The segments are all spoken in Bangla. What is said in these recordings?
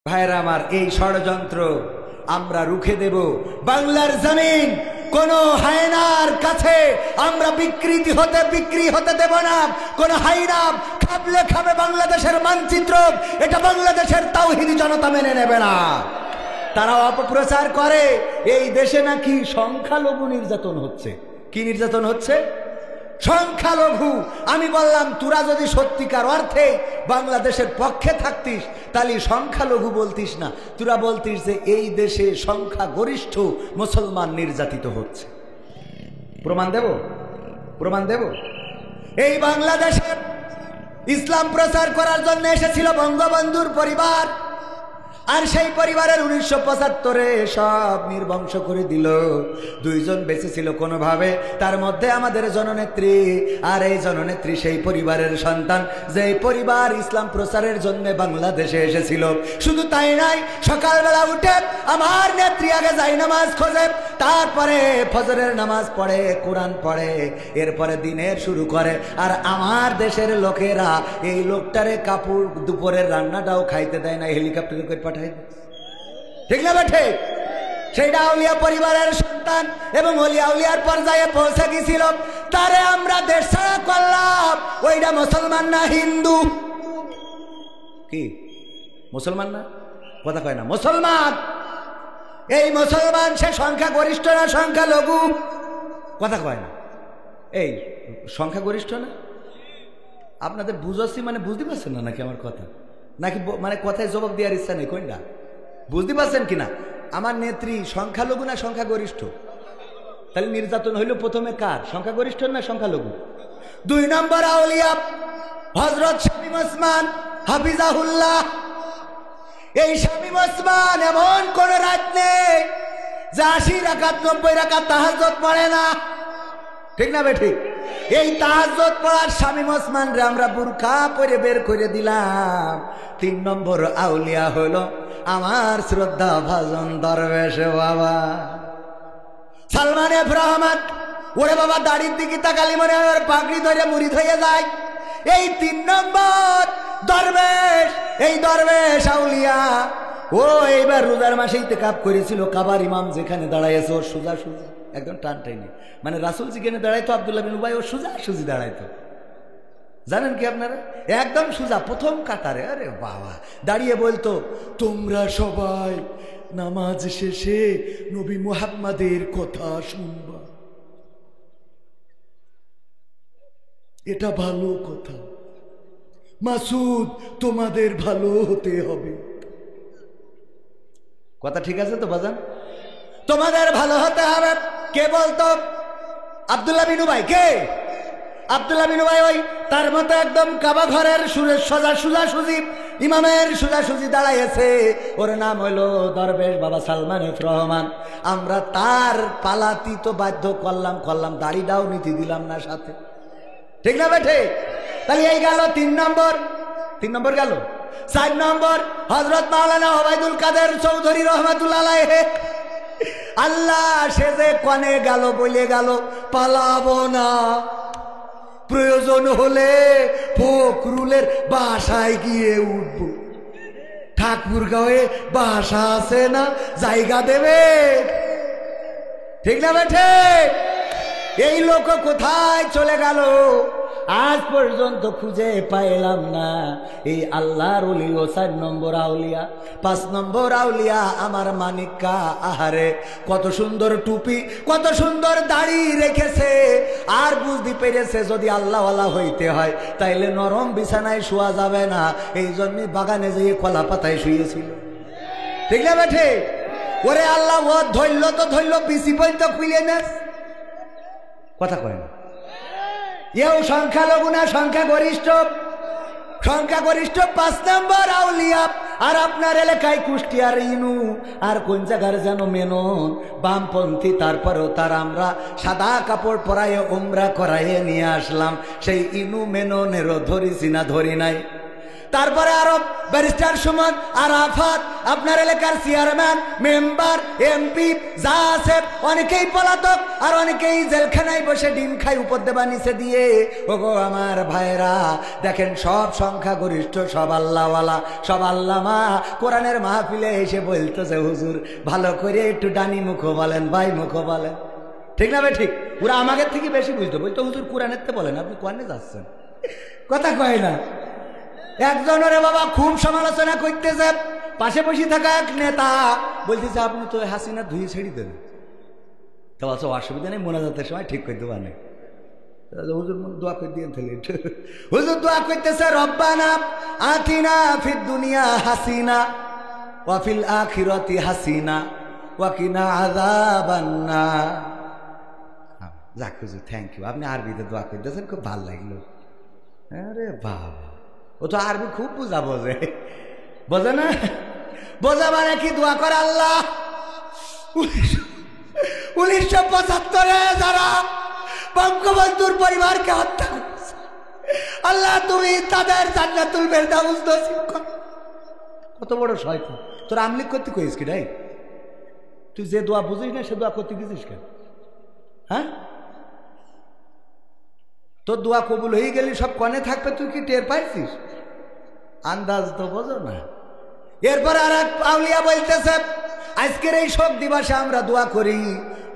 ভাইরা আমার, এই ষড়যন্ত্র আমরা রুখে দেব। বাংলার জমিন কোন হায়নার কাছে আমরা বিক্রি হতে দেব না। কোন হায়না খাবলে খাবে বাংলাদেশের মানচিত্র, এটা বাংলাদেশের তাওহীদি জনতা মেনে নেবে না। তারা অপপ্রচার করে এই দেশে নাকি সংখ্যালঘু নির্যাতন হচ্ছে। কি নির্যাতন হচ্ছে? সংখ্যালঘু। আমি বললাম, তোরা যদি সত্যিকার অর্থে বাংলাদেশের পক্ষে থাকতিস তাহলে সংখ্যালঘু বলতিস না, তোরা বলতিস যে এই দেশে সংখ্যাগরিষ্ঠ মুসলমান নির্যাতিত হচ্ছে। প্রমাণ দেব। এই বাংলাদেশে ইসলাম প্রচার করার জন্য এসেছিল বঙ্গবন্ধুর পরিবার, আর সেই পরিবারের 1975-এ সব নির্বংশ করে দিল। দুইজন বেঁচে ছিল কোনোভাবে, তার মধ্যে আমাদের জননেত্রী। আর এই জননেত্রী সেই পরিবারের সন্তান, যেই পরিবার ইসলাম প্রচারের জন্য বাংলাদেশে এসেছিল। শুধু তাই নয়, সকালবেলা উঠে আমার নেত্রী আগে যাই নামাজ খোঁজে, তারপরে ফজরের নামাজ পড়ে, কোরআন পড়ে, এরপরে দিনের শুরু করে। আর আমার দেশের লোকেরা এই লোকটারে কাপড় দুপুরের রান্নাটাও খাইতে দেয় না, হেলিকপ্টারে করে পাঠায়। ঠিক না বেঠে? সেইটা আউলিয়া পরিবারের সন্তান এবং উলিয়ার পর্যায়ে পৌঁছে গেছিল, তারে আমরা দেশ ছাড়া করলাম। ওইটা মুসলমান না হিন্দু? কি মুসলমান না? কথা কয় না মুসলমান। এই মুসলমান, সে সংখ্যাগরিষ্ঠ না সংখ্যালঘু? কথা কয় না। এই সংখ্যাগরিষ্ঠ না? আপনাদের বুঝাচ্ছি মানে বুঝতে পারছেন না নাকি আমার কথা? নাকি মানে কথায় জবাব দেওয়ার ইচ্ছা নেই? কোনটা বুঝতে পারছেন কিনা? আমার নেত্রী সংখ্যালঘু না সংখ্যাগরিষ্ঠ? তাহলে নির্যাতন হইল প্রথমে কার? সংখ্যাগরিষ্ঠ না সংখ্যালঘু? 2 নম্বর আউলিয়া হযরত শামীম ওসমান হাফিজাহুল্লাহ। এই শামীম ওসমান এমন কোন রাত নেই যে 80 রাকাত 90 রাকাত তাহাজ্জুদ পড়ে না। ঠিক না বেঠিক? এই তাহাজ্জুদ পড়ার শামীম ওসমান রে আমরা বুরকা পরে বের করে দিলাম। 3 নম্বর আউলিয়া হলো আমার শ্রদ্ধা ভাজন দরবেশ বাবা সালমান এফ রহমান। ওরে বাবা, দাড়ির দিকে তাকালি মনে হয় পাগড়ি ধরে মুরিদ হয়ে যায়। এই 3 নম্বর দরবেশ, এই দরবেশ আউলিয়া ও এইবার রোজার মাসে ইতিকাফ করেছিল। কাবার ইমাম যেখানে দাঁড়াইছে ওর সোজা একদম টানটাইনি, মানে রাসূল যেখানে দাঁড়াইতো আব্দুল্লাহ বিন উবাই ওর সোজা দাঁড়াইতো। জানেন কি আপনারা? একদম সোজা, প্রথম কাতারে। আরে বাবা, দাঁড়িয়ে বলতো, তোমরা সবাই নামাজ শেষে নবী মুহাম্মাদের কথা শুনবা, এটা ভালো কথা। মাসুদ, তোমাদের ভালো হতে হবে। কথা ঠিক আছে তো বাজান? তোমাদের ভালো হতে হবে। কে বলতো? আব্দুল্লাহ বিন উবাই। কে? আব্দুল্লাহ বিন উবাই। ওই তার মতো একদম কাবা ঘরের সোজাসুজি ইমামের সোজাসুজি দাঁড়াইছে। ওর নাম হইলো দরবেশ বাবা সালমান এফ রহমান। আমরা তার পালাতি তো বাধ্য করলাম, দাড়িটাও নীতি দিলাম না সাথে। ঠিক না বেঠে? তাহলে এই গেল 3 নম্বর গেল। 4 নম্বর হযরত মাওলানা ওবায়দুল কাদের চৌধুরী রহমাতুল্লাহ আলাইহি। আল্লাহ, সে যে কনে গেল বলে গেল, পালাবো না, প্রয়োজন হলে ফখরুলের বাসায় গিয়ে উঠব। ঠাকুরগাঁওয়ে বাসা আছে না, জায়গা দেবে। ঠিক না বেঠে? এই লোক কোথায় চলে গেল আজ পর্যন্ত খুঁজে পাইলাম না। এই আল্লাহর ওলি ও 4 নম্বর আউলিয়া। 5 নম্বর আউলিয়া আমার মানিকা। আহারে, কত সুন্দর টুপি, কত সুন্দর দাড়ি রেখেছে। আর বুঝতে পেরেছে যদি আল্লাহওয়ালা হইতে হয় তাইলে নরম বিছানায় শোয়া যাবে না, এই জন্যই বাগানে যেয়ে কলা পাতায় শুয়েছিল। ঠিক না বেঠে? ওরে আল্লাহ, ও ধরল তো ধরল, বিসি পর্যন্ত খুলে নেস। কথা কয় না। এও সংখ্যালঘু না সংখ্যাগরিষ্ঠ? সংখ্যাগরিষ্ঠ 5 নম্বর আউলিয়া। আর আপনার এলাকায় কুষ্টিয়ার ইনু, আর কোন জায়গার যেন মেনন, বামপন্থী। তারপরেও তার আমরা সাদা কাপড় পরায়ে উমরা করাইয়ে নিয়ে আসলাম। সেই ইনু মেননেরও ধরিছি না ধরি নাই? তারপরে আরো ব্যারিস্টার সুমন আরাফাত, আপনার এলাকার চেয়ারম্যান, মেম্বার, এমপি যা আছে অনেকেই পলাতক, আর অনেকেই জেলখানায় বসে ডিম খায় উপর দেবা নিচে দিয়ে। ওগো আমার ভাইরা, দেখেন সব সংখ্যা গরিষ্ঠ, সব আল্লাহওয়ালা, সব আল্লামা কোরআনের মাহফিলে এসে বলতেছে হুজুর ভালো করে একটু ডানি মুখো বলেন, ভাই মুখো বলেন, ঠিক না ভাই? ঠিক। ওরা আমাদের থেকে বেশি বুঝতো, বলতো হুজুর কোরআনের তো বলেন, আপনি কোরআনে যাচ্ছেন, কথা কয় না। একজন ওরে বাবা খুব সমালোচনা করতেছে, পাশে বসে থাকা এক নেতা বলতেছে আপনি তো হাসিনা ধুয়ে ছেড়ে দেন, তো আচ্ছা অসুবিধা নেই, মোনাজাতের সময় ঠিক করতে পারেন। হুজুর দোয়া করে দিয়ে তাহলে হুজুর দোয়া করতেছে রব্বানা আতিনা ফিদ দুনিয়া হাসিনা ওয়া ফিল আখিরাতি হাসিনা ওয়া কিনা আযাবান নার। যাক হুজুর থ্যাংক ইউ, আপনি আরবিতে দোয়া করতেছেন, খুব ভালো লাগলো। আরে বাবা, ও তো আরবি খুব বুঝা বোঝে, বোঝে না? বোঝা মানে কি? দোয়া করে আল্লাহ 1975-এ যারা বঙ্গবন্ধুর পরিবারকে হত্যা করেছে, আল্লাহ তুমি তাদের জান্নাতুল ফেরদাউস নসিব করো। কত বড় শয়তান! তোর আমলিক করতে কইস কি রে? তুই যে দোয়া বুঝিস না সে দোয়া করতে গেছিস কেন? হ্যাঁ, তোর দোয়া কবুল হয়ে গেলি সব কনে থাকবে, তুই কি টের পাইছিস? আন্দাজ তো বোঝো না। এরপর আর এক আউলিয়া বলতেছে আজকের এই শোক দিবসে আমরা দোয়া করি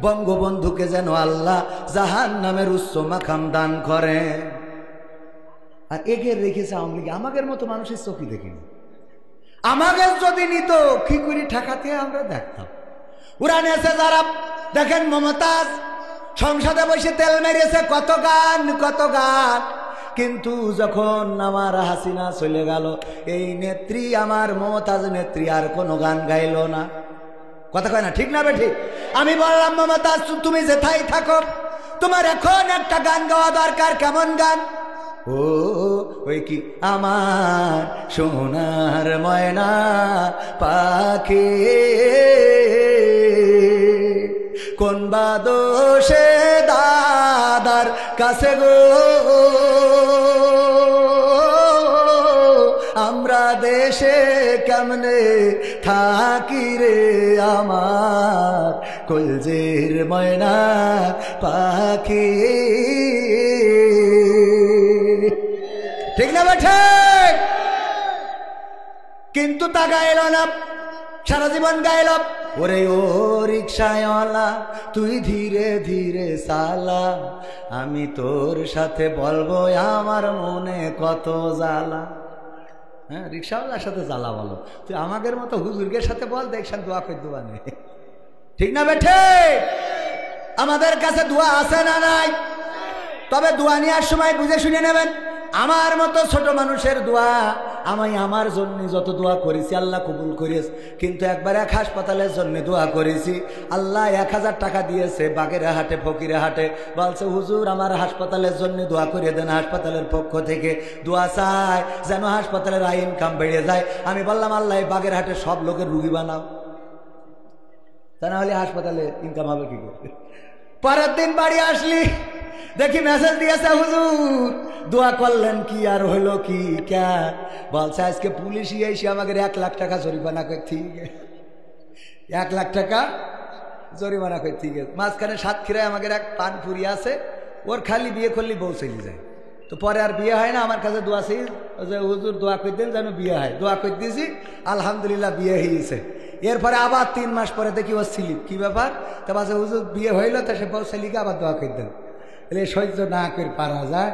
বঙ্গবন্ধুকে যেন আল্লাহ জাহান্নামের উচ্চ মাকাম দান করে। আর একে রেখেছে আওয়ামী লীগ, আমাদের মতো মানুষের চোখই দেখিনি। আমাদের যদি নিত কি করে ঠেকাতে আমরা দেখতাম। ওরা নেছে যারা, দেখেন মমতাজ সংসদে বসে তেল মেরেছে, কত গান কত গান, কিন্তু যখন আমার হাসিনা চলে গেল, এই নেত্রী আমার মমতাজ নেত্রী আর কোনো গান গাইল না, কথা কয় না, ঠিক না ঠিক? আমি বললাম মমতাজ তুমি যেথায় থাকো, তোমার এখন একটা গান গাওয়া দরকার। কেমন গান? ও ওই কি আমার সোনার ময়না পাখি, কোন বাদোষে দাদার কাছে গো আমরা দেশে কেমনে থাকি রে আমার কলজের ময়না পাখি, ঠিক না বেঠে? কিন্তু তা গাইল না, সারা জীবন গাইল ওরে ও রিকশাওয়ালা তুই ধীরে ধীরে চালা, আমি তোর সাথে বলবো আমার মনে কত জ্বালা। হ্যাঁ, রিকশাওয়ালার সাথে জ্বালা বলো, তুই আমাদের মতো হুজুরদের সাথে বল, দেখছেন দোয়া করে দোয়া নেই, ঠিক না বেঠে? আমাদের কাছে দোয়া আছে না নাই? তবে দোয়া নেওয়ার সময় বুঝে শুনে নেবেন। আমার মতো ছোট মানুষের দোয়া, আমি আমার জন্য যত দোয়া করেছি আল্লাহ কবুল করেছে, কিন্তু একবার এক হাসপাতালের জন্য দোয়া করেছি, আল্লাহ 1000 টাকা দিয়েছে বাগেরহাটে ফকিরহাটে, বলছে হুজুর আমার হাসপাতালের জন্য দোয়া করে দেন, হাসপাতালের পক্ষ থেকে দোয়া চাই যেন হাসপাতালের আয় ইনকাম বেড়ে যায়। আমি বললাম আল্লাহ বাগেরহাটে সব লোকের রুগী বানাও, তা না হলে হাসপাতালে ইনকাম হবে কি করে? পরের দিন বাড়ি আসলি দেখি মেসেজ দিয়েছে হুজুর দোয়া করলেন কি আর হইল কি, ক্যা বলছে আজকে পুলিশ এসে আমাকে 1 লাখ টাকা জরিমানা করে, ঠিক 1 লাখ টাকা জরিমানা করে, ঠিক আছে। মাঝখানে সাতক্ষীরায় আমাদের এক পানপুরি আছে, ওর খালি বিয়ে করলে বউ চলে যায়, তো পরে আর বিয়ে হয় না। আমার কাছে দোয়া চাই যে হুজুর দোয়া করে দেন যেন বিয়ে হয়, দোয়া করে দিয়েছি আলহামদুলিল্লাহ বিয়ে হয়েছে। এরপরে আবার 3 মাস পরে দেখি ও স্লিপ, কি ব্যাপার? তা বলছে হুজুর বিয়ে হইলো, তা সে বউ ছেলেকে আবার দোয়া করে দেন। এলে সহ্য না করে পারা যায়?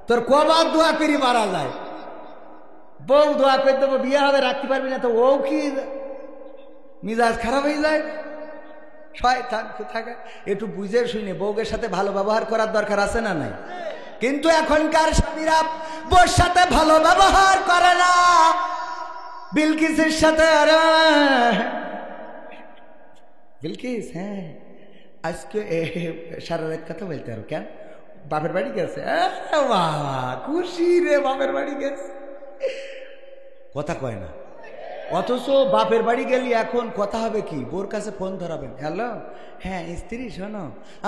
তোর কবার দোয়া করি মারা যায়? বউ দোয়া করে দেবো বিয়ে হবে, রাখতে পারবি না, তো ও কি মিজাজ খারাপ হয়ে যায়? শয়তান থাকে। একটু বুঝে শুনে বউকের সাথে ভালো ব্যবহার করার দরকার আছে না নাই? কিন্তু এখনকার স্বামীরা বউর সাথে ভালো ব্যবহার করে না। বিলকিসের সাথে, আরে বিলকিস, হ্যাঁ আজকে সারা রাত কথা বলতে আরো কেন? বাপের বাড়ি গেছে? বাবা খুশি রে, বাপের বাড়ি গেছে, কথা কয় না। অথচ বাপের বাড়ি গেলি এখন কথা হবে কি, বোর কাছে ফোন ধরাবেন, হ্যালো হ্যাঁ স্ত্রী শোনো,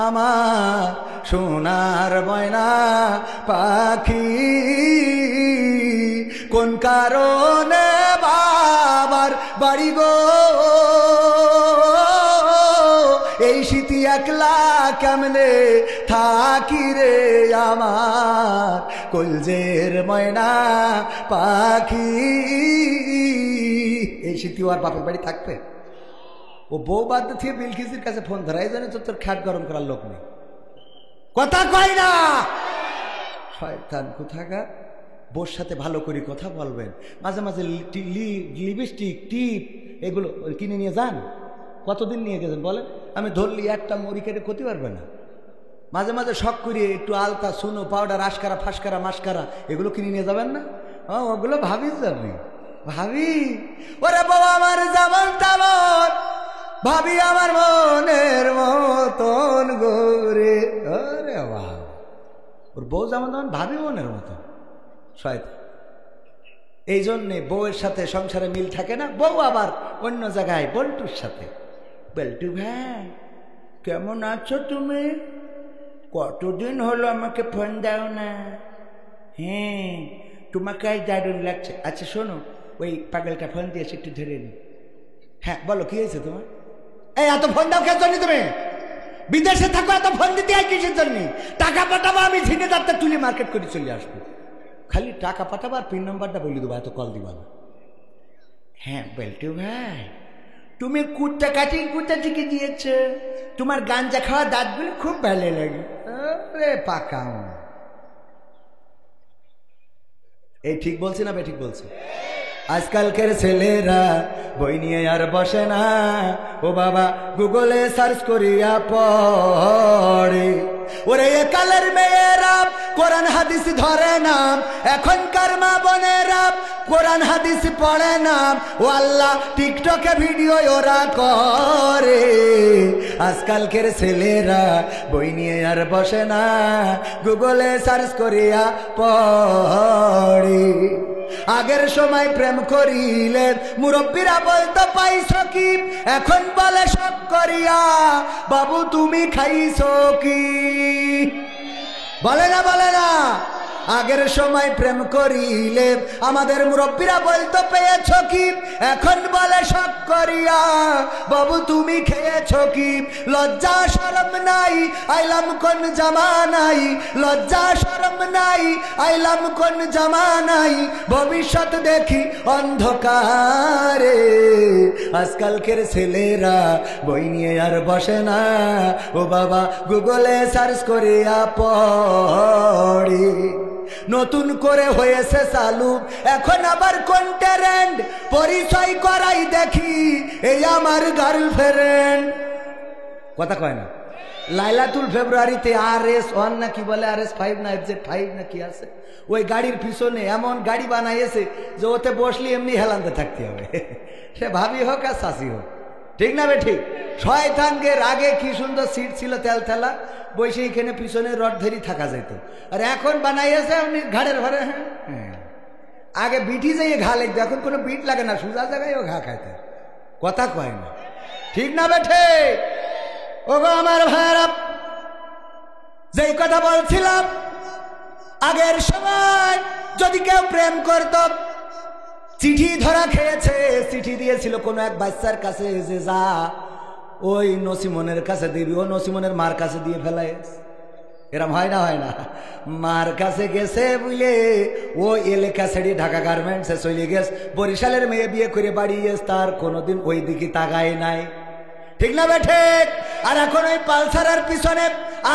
আমার সোনার ময়না পাখি কোন কারণে বাবার বাড়ি গো এই শীতি একলা কেমনে থাকি রে আমার কলজের ময়না পাখি। এই শীতি আর বাপের বাড়ি থাকবে? ও বউ বাদ দিয়ে বিলকিসের কাছে ফোন ধরাই জানে তো তোর খ্যাট গরম করার লোক নেই, কথা কয় না। শয়তান কোথাকার। বউর সাথে ভালো করে কথা বলবেন, মাঝে মাঝে লিপস্টিক টিপ এগুলো কিনে নিয়ে যান। কতদিন নিয়ে গেছেন বলেন? আমি ধরলি একটা মুড়ি কেটে ক্ষতি পারবে না। মাঝে মাঝে শখ করিয়ে একটু আলতা সুনো পাউডার আশকারা ফাঁসকারা মাসকারা এগুলো কিনে নিয়ে যাবেন না? ওগুলো ভাবিস আপনি ভাবি। ওরে বাবা আমার যেমন তেমন ভাবি আমার মনের মতন গোরে। ওরে বাবা ওর বউ যেমন তেমন ভাবি মনের মতন। শয়তান। এই জন্যে বউয়ের সাথে সংসারে মিল থাকে না, বউ আবার অন্য জায়গায় বল্টুর সাথে। বল্টু ভাই কেমন আছো তুমি? কতদিন হলো আমাকে ফোন দাও না। হ্যাঁ তোমাকে আজ দারুণ লাগছে। আচ্ছা শোনো, ওই পাগলটা ফোন দিয়েছে একটু ধরে নি। হ্যাঁ বলো কি হয়েছে তোমার? এই এত ফোন দাও কেন জন্য? তুমি বিদেশে থাকো, এত ফোন দিতে হয় কিসের জন্য? টাকা পাঠাবো, আমি ঝিনে যাতে তুলি মার্কেট করে চলে আসবো। খালি টাকা পাঠাবো আর পিন নাম্বারটা বলে দেবো, এত কল দিবা না। হ্যাঁ বল্টু ভাই তুমি কুত্তা কাটিং কোথা থেকে দিয়েছ? তোমার গাঞ্জা খাওয়া দাঁতগুলো খুব ভালো লাগে। আরে পাকা। এই ঠিক বলছি না ঠিক বলছি? আজকালকার ছেলেরা বই নিয়ে আর বসে না, ও বাবা গুগলে সার্চ করিয়া পড়ে। ওরে একালের মেয়েরা কোরআন হাদিস ধরে না, এখনকার মা বোনেরা কোরআন হাদিস পড়ে না। ও আল্লাহ টিকটকে ভিডিও ওরা করে। আজকালকার ছেলেরা বই নিয়ে আর বসে না, গুগলে সার্চ করিয়া পড়ে। আগের সময় প্রেম করিলে মুরব্বীরা বলতো পাইছো কি, এখন বলে শখ করিয়া বাবু তুমি খাইছো কি? বলে না বলে না? আগের সময় প্রেম করিলে আমাদের মুরব্বীরা বলতো পেয়েছো কি, এখন বলে শখ করিয়া বাবু তুমি খেয়েছো কি? লজ্জা শরম নাই আইলাম কোন জামানাই, লজ্জা শরম নাই আইলাম কোন জামানাই, ভবিষ্যৎ দেখি অন্ধকারে। আজকালকের ছেলেরা বই নিয়ে আর বসে না, ও বাবা গুগলে সার্চ করিয়া পড়ে। নতুন করে হয়েছে চালু এখন আবার কোন ট্রেন্ড, পরিচয় করাই দেখি এই আমার গার্লফ্রেন্ড। কথা কয় না? লাইলাতুল ফেব্রুয়ারিতে RS1 না কি বলে, RS5 না FZ5 না কি আছে, ওই গাড়ির পিছনে এমন গাড়ি বানাইছে যে ওতে বসলি এমনি হেলান্তে থাকতে হবে, সে ভাবি হোক আর শাশি হোক। ঠিক না বে ঠিক? শয়তানদের আগে কি সুন্দর সিট ছিল তেল তেলা, বসে এখানে পিছনে রড ধরি থাকা যেত। আর এখন বানাইছে আপনি ঘাড়ের ঘরে। হ্যাঁ আগে বিটি যাইয়ে ঘা লাগতো, এখন কোনো বিট লাগে না, সোজা জায়গায় ও ঘা খাইতে। কথা কয় না? ঠিক না বেঠে? ওগো আমার ভাইরা, যেই কথা বলছিলাম, আগের সময় যদি কেউ প্রেম করত চিঠি ধরা খেয়েছে, চিঠি দিয়েছিল কোনো এক বাচ্চার কাছে যে যা ওই নসিমনের কাছে দিবি, ও নসিমনের মার কাছে দিয়ে ফেলায়। এরম হয় না? হয় না? মার কাছে গেছে বুঝলে ও এলাকা ছেড়ে ঢাকা গার্মেন্টসে চলে গেছে, বরিশালের মেয়ে বিয়ে করে বাড়ি গেছে, তার কোনোদিন ওই দিকে তাকায় নাই। ঠিক না বেঠে? আর এখন ওই পালসারের পিছনে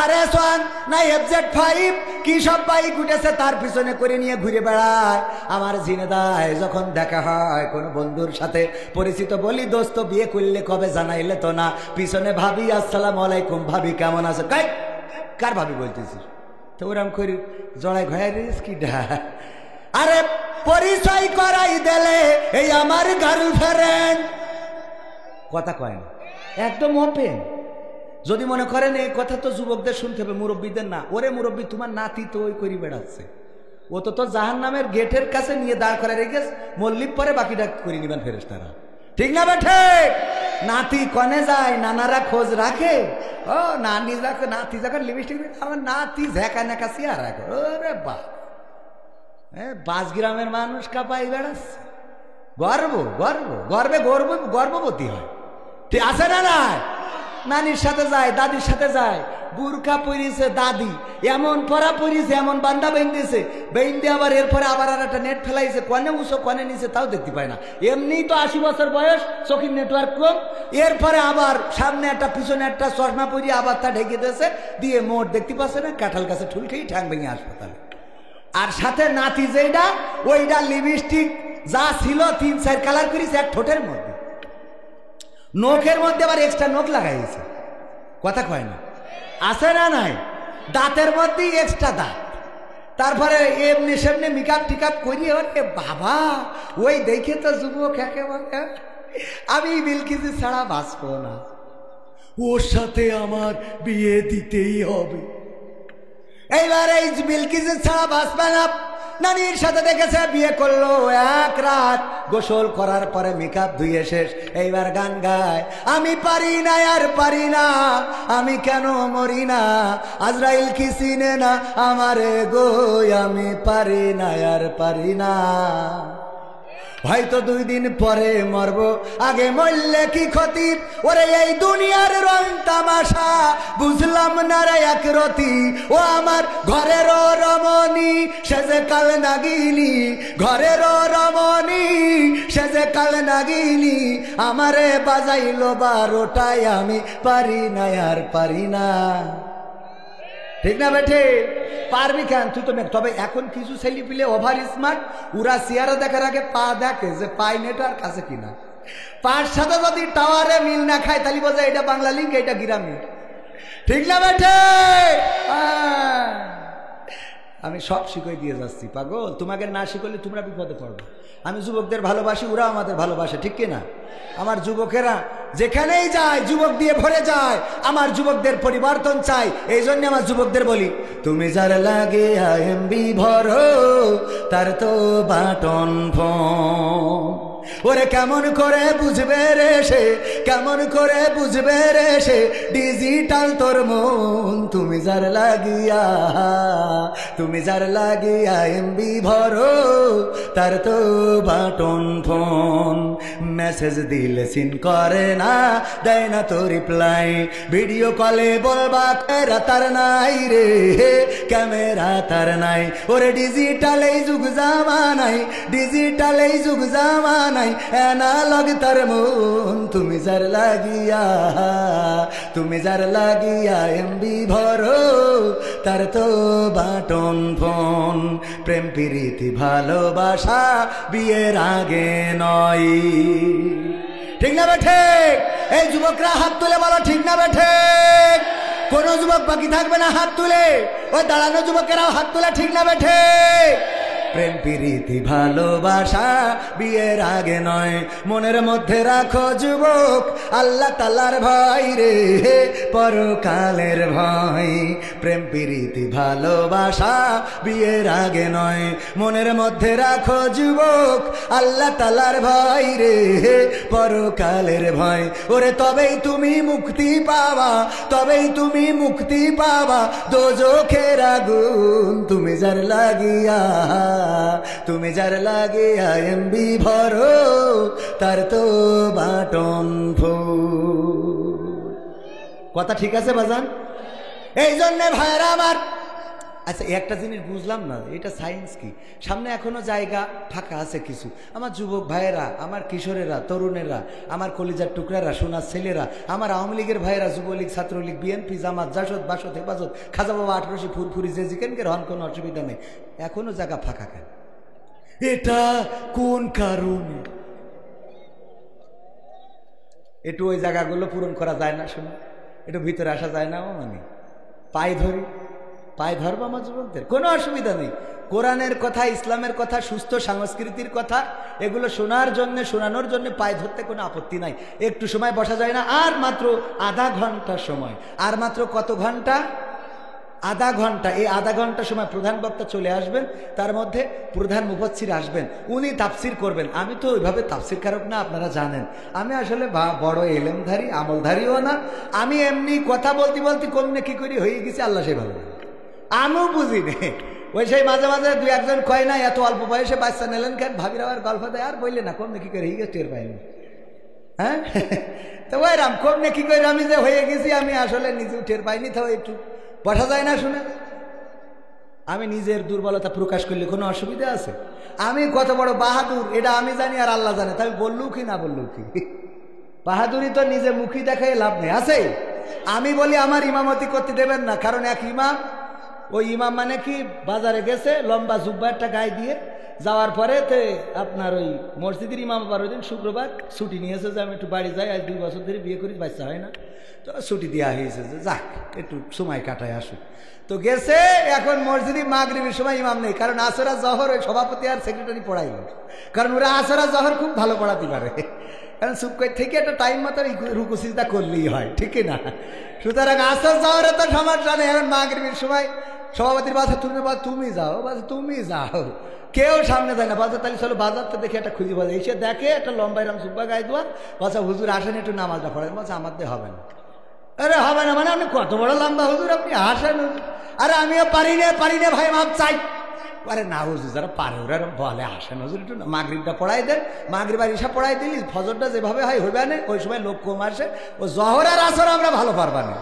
RS1 না FZ5 কি সব বাইক উঠেছে, তার পিছনে করে নিয়ে ঘুরে বেড়ায়। আমার ঝিনেদায় যখন দেখা হয় কোনো বন্ধুর সাথে পরিচিত, বলি দোস্ত বিয়ে করলে কবে জানাইলে তো না, পিছনে ভাবি আসসালামু আলাইকুম, ভাবি কেমন আছে। কার ভাবি বলতেছিস? তো ওরম করি জড়াই ঘয়াই কি ডা। আরে পরিচয় করাই দিলে এই আমার গার্লফ্রেন্ড। কথা কয় না? একদম ওপেন। যদি মনে করেন এই কথা তো যুবকদের শুনতে হবে, মুরব্বীদের না। ওরে মুরব্বী তোমার নাতি তো ওই করি বেড়াচ্ছে, ও তো জাহান্নামের গেটের কাছে নিয়ে দাঁড় করে রেখে মল্লিক পরে বাকিটা করে নিবেন ফেরেশতারা, ঠিক না বেঠে? নাতি কনে যায়, নানারা খোঁজ রাখে। ও নানি রাখে, নাতি যখন লিপস্টিক, আমার নাতি ঝেঁকা নেকা সিয়া রাখে। ওরে বা, পাঁচ গ্রামের মানুষ কাপাই বেড়াচ্ছে, গর্ববতী হয়, ঠিক আছে না? নাই নানির সাথে যায়, দাদির সাথে যায়, বুরকা পরিছে দাদি, এমন পরা পরিছে, এমন বান্দা বেঁধেছে, বেঁধে আবার এরপরে আবার আর একটা নেট ফেলাইছে, কনে উঁচু কনে নিচে তাও দেখতে পায় না। এমনি তো 80 বছর বয়স, চোখের নেটওয়ার্ক কম, এরপরে আবার সামনে একটা পিছনে একটা চশমা পরিয়ে আবার তা ঢেকে দিয়েছে, দিয়ে মোট দেখতে পাচ্ছে না, কাঁঠাল গাছে ঠুল খেয়ে ঠ্যাং ভেঙে হাসপাতালে। আর সাথে নাতি যেটা, ওইটা লিপস্টিক যা ছিল 3-4 কালার করেছে এক ঠোঁটের মধ্যে, নখের মধ্যে আবার এক্সট্রা নখ লাগাইছে, কথা কয় না, আছে না? নাই, দাঁতের মধ্যে এক্সট্রা দাঁত, তারপরে এমনি সেমনি মেকআপ টিকআপ করিয়ে, ওরে বাবা, ওই দেখে তো যুবক একেবারে, আমি বিলকিস ছাড়া বাঁচব না, ওর সাথে আমার বিয়ে দিতেই হবে। এইবার এই বিলকিস ছাড়া বাঁচবে না, নানির সাথে দেখেছে, বিয়ে করলো, এক রাত গোসল করার পরে মেকআপ ধুয়ে শেষ, এইবার গান গায়, আমি পারি না আর পারি না, আমি কেন মরি না, আজরাইল কি চিনে না আমারে গো, আমি পারি না আর পারি না, হয়তো 2 দিন পরে মরবো, আগে মরলে কি ক্ষতি, ওরে এই দুনিয়ার রং তামাশা বুঝলাম না রে এক রতি, ও আমার ঘরের রমণী সেজে কাল নাগিনী, ঘরের রমণী সেজে কাল নাগিনী, আমারে বাজাইলো 12টায়, আমি পারি না আর পারি না, ঠিক না বেঠে? পারবি কেন তুই তো? তবে এখন কিছু ছেলে পিলে ওভার স্মার্ট, ওরা চেয়ারে দেখার আগে পা দেখে যে পাই নেটওয়ার্ক আছে কিনা, পার সাথে যদি টাওয়ারে মিল না খায় তাহলে বোঝা এটা বাংলা লিঙ্ক, এটা গ্রামীণ, ঠিক না বেঠে? আমি সব শিখাই দিয়ে যাচ্ছি পাগল, তোমাকে না শিখলে তোমরা বিপদে পড়বে। আমি যুবকদের ভালোবাসি, ওরা আমাদের ভালোবাসে, ঠিক কিনা? আমার যুবকেরা যেখানেই যায় যুবক দিয়ে ভরে যায়, আমার যুবকদের পরিবর্তন চাই, এই জন্য আমার যুবকদের বলি, তুমি যার লাগে এমবি ভরো, তার তো বাটন ফোন, ওরে কেমন করে বুঝবে রে সে, কেমন করে বুঝবে রে সে, ডিজিটাল তোর মন, তুমি যার লাগিয়া এমবি ভরো, তার তো বাটন ফোন, মেসেজ দিলে সিন করে না, দেয় না তো রিপ্লাই, ভিডিও কলে বলবা ক্যামেরা তার নাই রে, ক্যামেরা তার নাই, ওরে ডিজিটাল এই যুগ জামানাই, ডিজিটাল এই যুগ জামানাই, অ্যানালগ তার মন, তুমি যার লাগিয়া এমবি ভরো, তার তো বাটন ফোন, প্রেম প্রীতি ভালোবাসা বিয়ের আগে নয়, ঠিক না বেঠে? এই যুবকরা হাত তুলে বলো, ঠিক না বেঠে? কোন যুবক বাকি থাকবে না হাত তুলে, ওই দাঁড়ানো যুবকেরাও হাত তুলে, ঠিক না বেঠে? প্রেম প্রীতি ভালোবাসা বিয়ের আগে নয়, মনের মধ্যে রাখো যুবক আল্লাহ তাআলার ভয় রে, পরকালের ভয়, প্রেম প্রীতি ভালোবাসা বিয়ের আগে নয়, মনের মধ্যে রাখো যুবক আল্লাহ তাআলার ভয় রে, পরকালের ভয়, ওরে তবেই তুমি মুক্তি পাবা, তবেই তুমি মুক্তি পাবা দোজখের আগুন, তুমি যার লাগিয়া এমবি ভরো, তার তো বাটন ফোন, কথা ঠিক আছে বাজান? এই জন্যে ভাইরা আমার, আচ্ছা একটা জিনিস বুঝলাম না, এটা সায়েন্স কি, সামনে এখনো জায়গা ফাঁকা আছে কিছু, আমার যুবক ভাইয়েরা, আমার কিশোরেরা, তরুণেরা, আমার কলিজার টুকরারা, সোনার ছেলেরা, আমার আওয়ামী লীগের ভাইয়েরা, যুবলীগ, ছাত্রলীগ, বিএনপি, জামাত, জাসদ, বাসদ, হেফাজত, খাজা বাবা, 18 ফুরফুরি, যে যেখানকে রহন, কোনো অসুবিধা নেই, এখনো জায়গা ফাঁকা কেন? এটা কোন কারণে? একটু ওই জায়গাগুলো পূরণ করা যায় না, শোনো, একটু ভিতরে আসা যায় না, মানে পায়ে ধরবো আমার যুবকদের, কোনো অসুবিধা নেই, কোরআনের কথা, ইসলামের কথা, সুস্থ সংস্কৃতির কথা, এগুলো শোনার জন্য, শোনানোর জন্য পায়ে ধরতে কোনো আপত্তি নাই, একটু সময় বসা যায় না, আর মাত্র আধা ঘন্টা সময়, আর মাত্র কত ঘন্টা? আধা ঘন্টা, এই আধা ঘন্টা সময় প্রধান বক্তা চলে আসবেন, তার মধ্যে প্রধান মুফাসসির আসবেন, উনি তাফসির করবেন। আমি তো ওইভাবে তাফসির কারক না, আপনারা জানেন। আমি আসলে বড় এলেমধারী আমলধারীও না। আমি এমনি কথা বলতে বলতে কমনে কি করি হয়ে গেছি, আল্লাহ সে ভালো। আমিও বুঝি নে, ওই সেই মাঝে মাঝে দু একজন কয় না এত অল্প বয়সে বাচ্চা নিলেন কেন, ভাবির আবার গল্প দেয়, আর বললে না কমনে কি করে হয়ে গেছে টের পাইনি। হ্যাঁ, তো ওইরাম কমনে কি করে আমি যে হয়ে গেছি আমি আসলে নিজেও টের পাইনি। তো একটু বসা যায় না শুনে? আমি নিজের দুর্বলতা প্রকাশ করলে কোনো অসুবিধা আছে? আমি কত বড় বাহাদুর এটা আমি জানি আর আল্লাহ জানে। তাই বললু কি না বললু কি, বাহাদুরি তো নিজে মুখী দেখাই লাভ নেই, আছে? আমি বলি আমার ইমামতি করতে দেবেন না, কারণ এক ইমাম, ওই ইমাম মানে কি বাজারে গেছে লম্বা জুব্বা একটা গায়ে দিয়ে, যাওয়ার পরে আপনার ওই মসজিদের ইমাম আবার ওই দিন শুক্রবার ছুটি নিয়েছে যে আমি একটু বাড়ি যাই, আজ 2 বছর ধরে বিয়ে করি, বাচ্চা হয় না, তো ছুটি দেওয়া হয়েছে যে যাক একটু সময় কাটায় আসুক। তো গেছে, এখন মসজিদে মাগরিবের সময় ইমাম নেই, কারণ আসরা জহর ওই সভাপতি আর সেক্রেটারি পড়াইল, কারণ ওরা আসরা জহর খুব ভালো পড়াতে পারে, কারণ চুপ করে থেকে একটা টাইম মতো রুকু সিজদা করলেই হয়, ঠিক না? সুতরাং আসর জহরে তো সমস্যা নেই। এখন মাগরিবের সময় সভাপতির বাসা তুমি যাও, তুমি যাও, কেউ সামনে যায় না। বাজার তাহলে চলো বাজার তো দেখে একটা খুঁজি বাজার এসে দেখে একটা লম্বা এরকম সুব্বা গায়ে দেওয়া, বাসা হুজুর আসেন একটু নামাজটা পড়েন, বাসা আমার দিয়ে হবে না। আরে হবে না মানে আপনি কত বড় লম্বা হুজুর, আপনি আসেন। আরে আমিও পারি না ভাই, মাপ চাই। আরে না হুজুর, যারা পারে ওরা বলে আসেন হুজুর একটু মাগরিবটা পড়াই দেন, মাগরিব আর ইশা পড়াই দিলি ফজরটা যেভাবে হয় হইবে না, ওই সময় লোক কম আসে, ও জহর আর আসর আমরা ভালো পারবা না।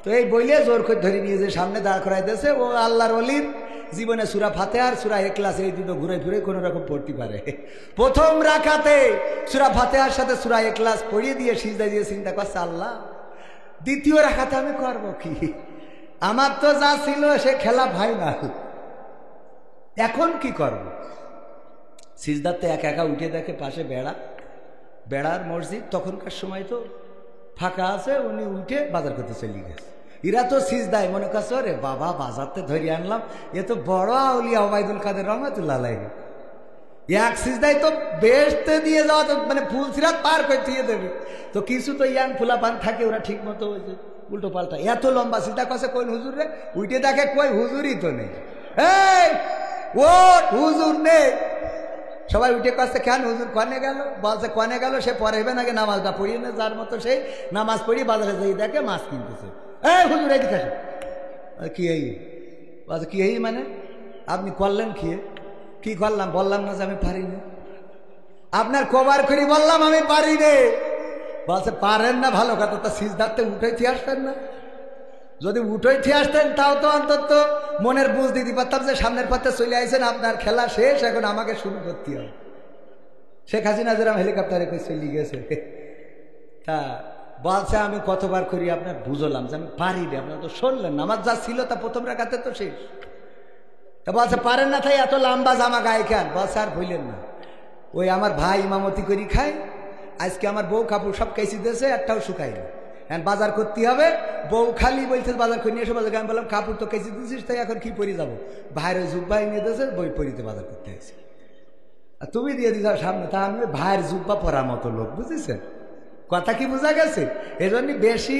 তো এই বইলে জোর করে ধরে নিয়ে যে সামনে দাঁড় করাই দিয়েছে, ও আল্লাহর ওলির জীবনে সূরা ফাতিহা আর সূরা ইখলাস এই দুটো ঘুরে ফিরে কোনো রকম পড়তে পারে। প্রথম রাকাতে সূরা ফাতিহার সাথে সূরা ইখলাস পড়িয়ে দিয়ে সিজদা দিয়ে চিন্তা করছে আল্লাহ দ্বিতীয় রাকাতে আমি করব কি, আমার তো যা ছিল সে খেলা ফাইনাল, এখন কি করব? সিজদাতে একা একা উঠে দেখে পাশে বেড়ার মসজিদ, তখনকার সময় তো ফাঁকা আছে, উনি উঠে বাজার করতে চলে গেছে। এরা তো সিজদায় মনে করছে রে বাবা বাজারতে ধরিয়ে আনলাম, এ তো বড় আউলিয়া ওবায়দুল কাদের রহমাতুল্লাহ আলাইহি, এক সিজদায় তো বেহেশতে দিয়ে যাওয়া, তো মানে ফুল সিরাত পার করে দিয়ে দেবে। তো কিছু তো ইয়াং ফুলা পান থাকে, ওরা ঠিক মতো উল্টো পাল্টা এত লম্বা সিজদা করছে, কই হুজুর রে, উঠে দেখে কই হুজুরই তো নেই। এই ও হুজুর নেই, সবাই উঠে কাছে কেন হুজুর কনে গেল, বলছে কনে গেল, সে পড়াইবে নাকি নামাজটা পড়িয়ে না, যার মতো সেই নামাজ পড়িয়ে বাজারে যাই দেখে মাছ কিনতেছে। এই হুজুর এদিকে আসো, কি এই বলছে কি এই মানে আপনি করলেন কি করলাম, বললাম না যে আমি পারি না, আপনার কবার করি বললাম আমি পারি রে। বলছে পারেন না ভালো কথা, তা সিজদাতে উঠেইতে আসতেন না, যদি উঠেইতে আসতেন তাও তো অন্তত মনের বুঝ দিতে পারতাম যে সামনের পথে চলে আইছেন, আপনার খেলা শেষ, এখন আমাকে শুরু করতে হবে। শেখ হাসিনা যেরকম হেলিকপ্টারে করে চলে গেছে, তা বলছে আমি কতবার করি আপনার বুঝলাম যে আমি পারি রে, আপনার তো শুনলেন না, আমার যা ছিল তা প্রথম রাখাতে তো শেষ। তা বলছে পারেন না তাই এত লম্বা জামা গায়ে কেন, বলছে আর বললেন না, ওই আমার ভাই ইমামতি করি খায়, আজকে আমার বউ কাপড় সব কেসি দিয়েছে, একটাও শুকায়নি, হ্যাঁ বাজার করতে হবে, বউ খালি বলছে বাজার করে নিয়ে এসে বাজার, আমি বললাম কাপড় তো কেসি দিয়েছিস, তাই এখন কি পরি যাবো, ভাইয়ের ওই জুব্বাই নিয়ে দিয়েছে, বই পরিতে বাজার করতে হয়েছে, আর তুমি দিয়ে দিতে সামনে, তা আমি ভাইয়ের জুব্বা পরার মতো লোক, বুঝেছেন কথা কি বোঝা গেছে? এজন্য বেশি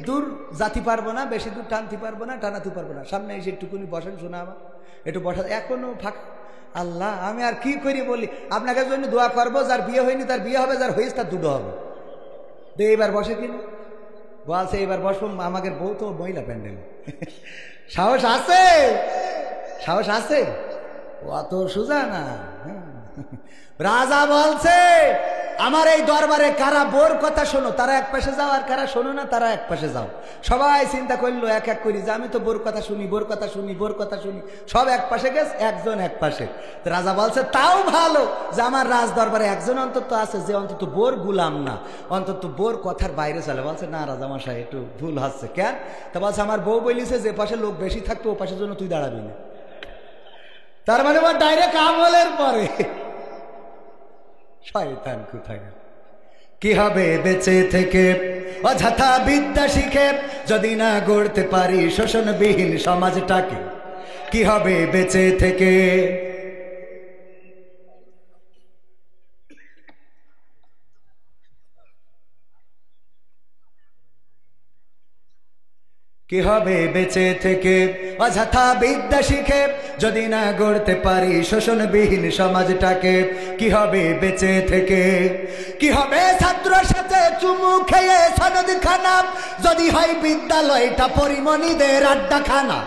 দূর জাতি পারবো না, বেশি দূর টানতে পারবো না, টানাতে পারবো না, সামনে এসে একটুকুনি বসেন, শোনা আমার একটু বসা, এখনো ফাঁকা। আল্লাহ আমি আর কি করি বলি, আপনাকে জন্য দোয়া করবো, যার বিয়ে হয়নি তার বিয়ে হবে, যার হয়েছে তার দুটো হবে। তো এইবার বসে কিনা বলছে এইবার বসবো, আমাকে বউ তো মহিলা প্যান্ডেল, সাহস আছে, সাহস আছে, অত সোজা না। রাজা বলছে আমার এই দরবারে কারা বোর কথা শোনো তারা এক পাশে যাও, আর কারা শোনো না তারা এক পাশে যাও। সবাই চিন্তা করলো এক এক করি যে আমি তো বোর কথা শুনি, বোর কথা শুনি, বোর কথা শুনি, সব এক পাশে গেছে, একজন এক পাশে। রাজা বলছে তাও ভালো যে আমার রাজ দরবারে একজন অন্তত আছে যে অন্তত বোর গুলাম না, অন্তত বোর কথার বাইরে চলে। বলছে না রাজা মশাই একটু ভুল হচ্ছে, কেন? তা বলছে আমার বউ বলিছে যে পাশে লোক বেশি থাকতো ও পাশের জন্য তুই দাঁড়াবি না। তার মানে ওর ডাইরেক্ট আমলের পরে শয়তান কোথায়। কি হবে বেঁচে থেকে অযথা বিদ্যা শিখে যদি না গড়তে পারি শোষণবিহীন সমাজটাকে? কি হবে বেঁচে থেকে? কি হবে বেঁচে থেকে অযথা বিদ্যা শিখে যদি না গড়তে পারি শোষণবিহীন সমাজটাকে? কি হবে বেঁচে থেকে? কি হবে ছাত্রের সাথে চুমু খেয়ে সনদ খানা যদি হয় বিদ্যালয়টা পরিমণিদের আড্ডাখানা?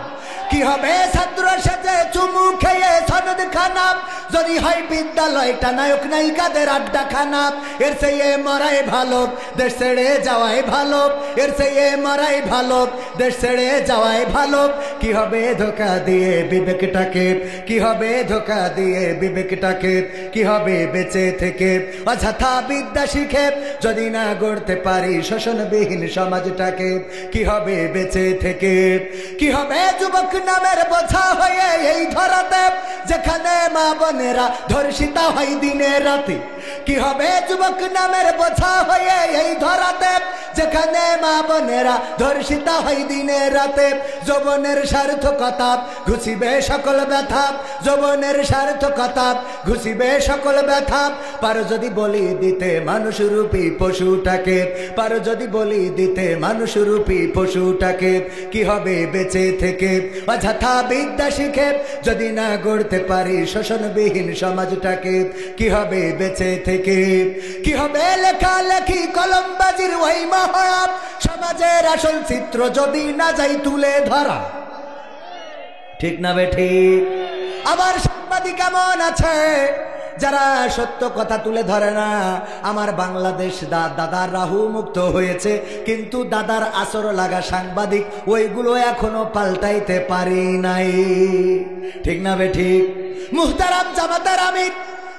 কি হবে ছাত্রের সাথে চুমু খেয়ে সনদ খানা যদি হয় বিদ্যালয়টা নায়ক নায়িকাদের আড্ডাখানা? এর চেয়ে মরাই ভালো, দেশ ছেড়ে যাওয়াই ভালো। এর চেয়ে মরাই ভালো, দেশ ছেড়ে যাওয়াই ভালো। কি হবে ধোকা দিয়ে বিবেকটাকে? কি হবে ধোকা দিয়ে বিবেকটাকে? কি হবে বেঁচে থেকে অযথা বিদ্যা শিখে যদি না গড়তে পারি শোষণবিহীন সমাজটাকে? কি হবে বেঁচে থেকে? কি হবে যুবক নামের বোঝা হয়ে এই ধরাতে যেখানে মা বোনেরা ধর্ষিতা হয় দিনে রাতে? কি হবে যুবক নামের বোঝা হয়ে এই ধরাতে যেখানে মা বোনেরা ধর্ষিতা হয় দিনে রাতে? যৌবনের সার্থকতা ঘুষিবে সকল ব্যথা, যৌবনের সার্থকতা ঘুষিবে সকল ব্যথা। পারো যদি বলি দিতে মানুষরূপী পশুটাকে, পারো যদি বলি দিতে মানুষরূপী পশুটাকে? কি হবে বেঁচে থেকে অযথা বিদ্যা শিখে যদি না গড়তে পারি শোষণবিহীন সমাজটাকে? কি হবে বেঁচে থেকে? কি হবে লেখালেখি কলমবাজির ওই মহা সমাজের আসল চিত্র যদি না যাই তুলে ধরা? ঠিক না বে ঠিক? আবার সাংবাদিক কেমন আছে যারা সত্য কথা তুলে ধরে না? আমার বাংলাদেশ দাদার রাহু মুক্ত হয়েছে, কিন্তু দাদার আসর লাগা সাংবাদিক ওইগুলো এখনো পাল্টাইতে পারি নাই। ঠিক না বে ঠিক? মুহতারাম জামাতার আমির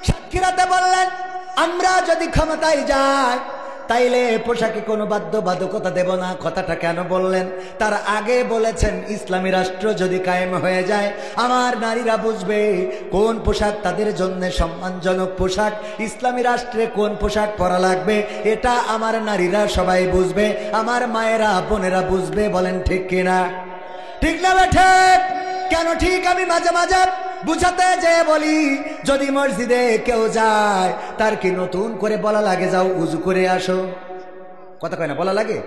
সাতক্ষীরাতে বললেন, আমরা যদি ক্ষমতায় যাই তাইলে পোশাকে কোনো বাধ্যবাধকতা দেব না। কথাটা কেন বললেন? তার আগে বলেছেন ইসলামী রাষ্ট্র যদি কায়েম হয়ে যায় আমার নারীরা বুঝবে কোন পোশাক তাদের জন্য সম্মানজনক পোশাক, ইসলামী রাষ্ট্রে কোন পোশাক পরা লাগবে এটা আমার নারীরা সবাই বুঝবে, আমার মায়েরা বোনেরা বুঝবে। বলেন ঠিক কিনা? ঠিক না ঠিক? কেন ঠিক? আমি মাঝে মাঝে বুঝাতে যে বলি, যদি মসজিদে কেউ যায় তার কি নতুন করে বলা লাগে যাও উজু করে আসো? কথা কয় না? বলা লাগে।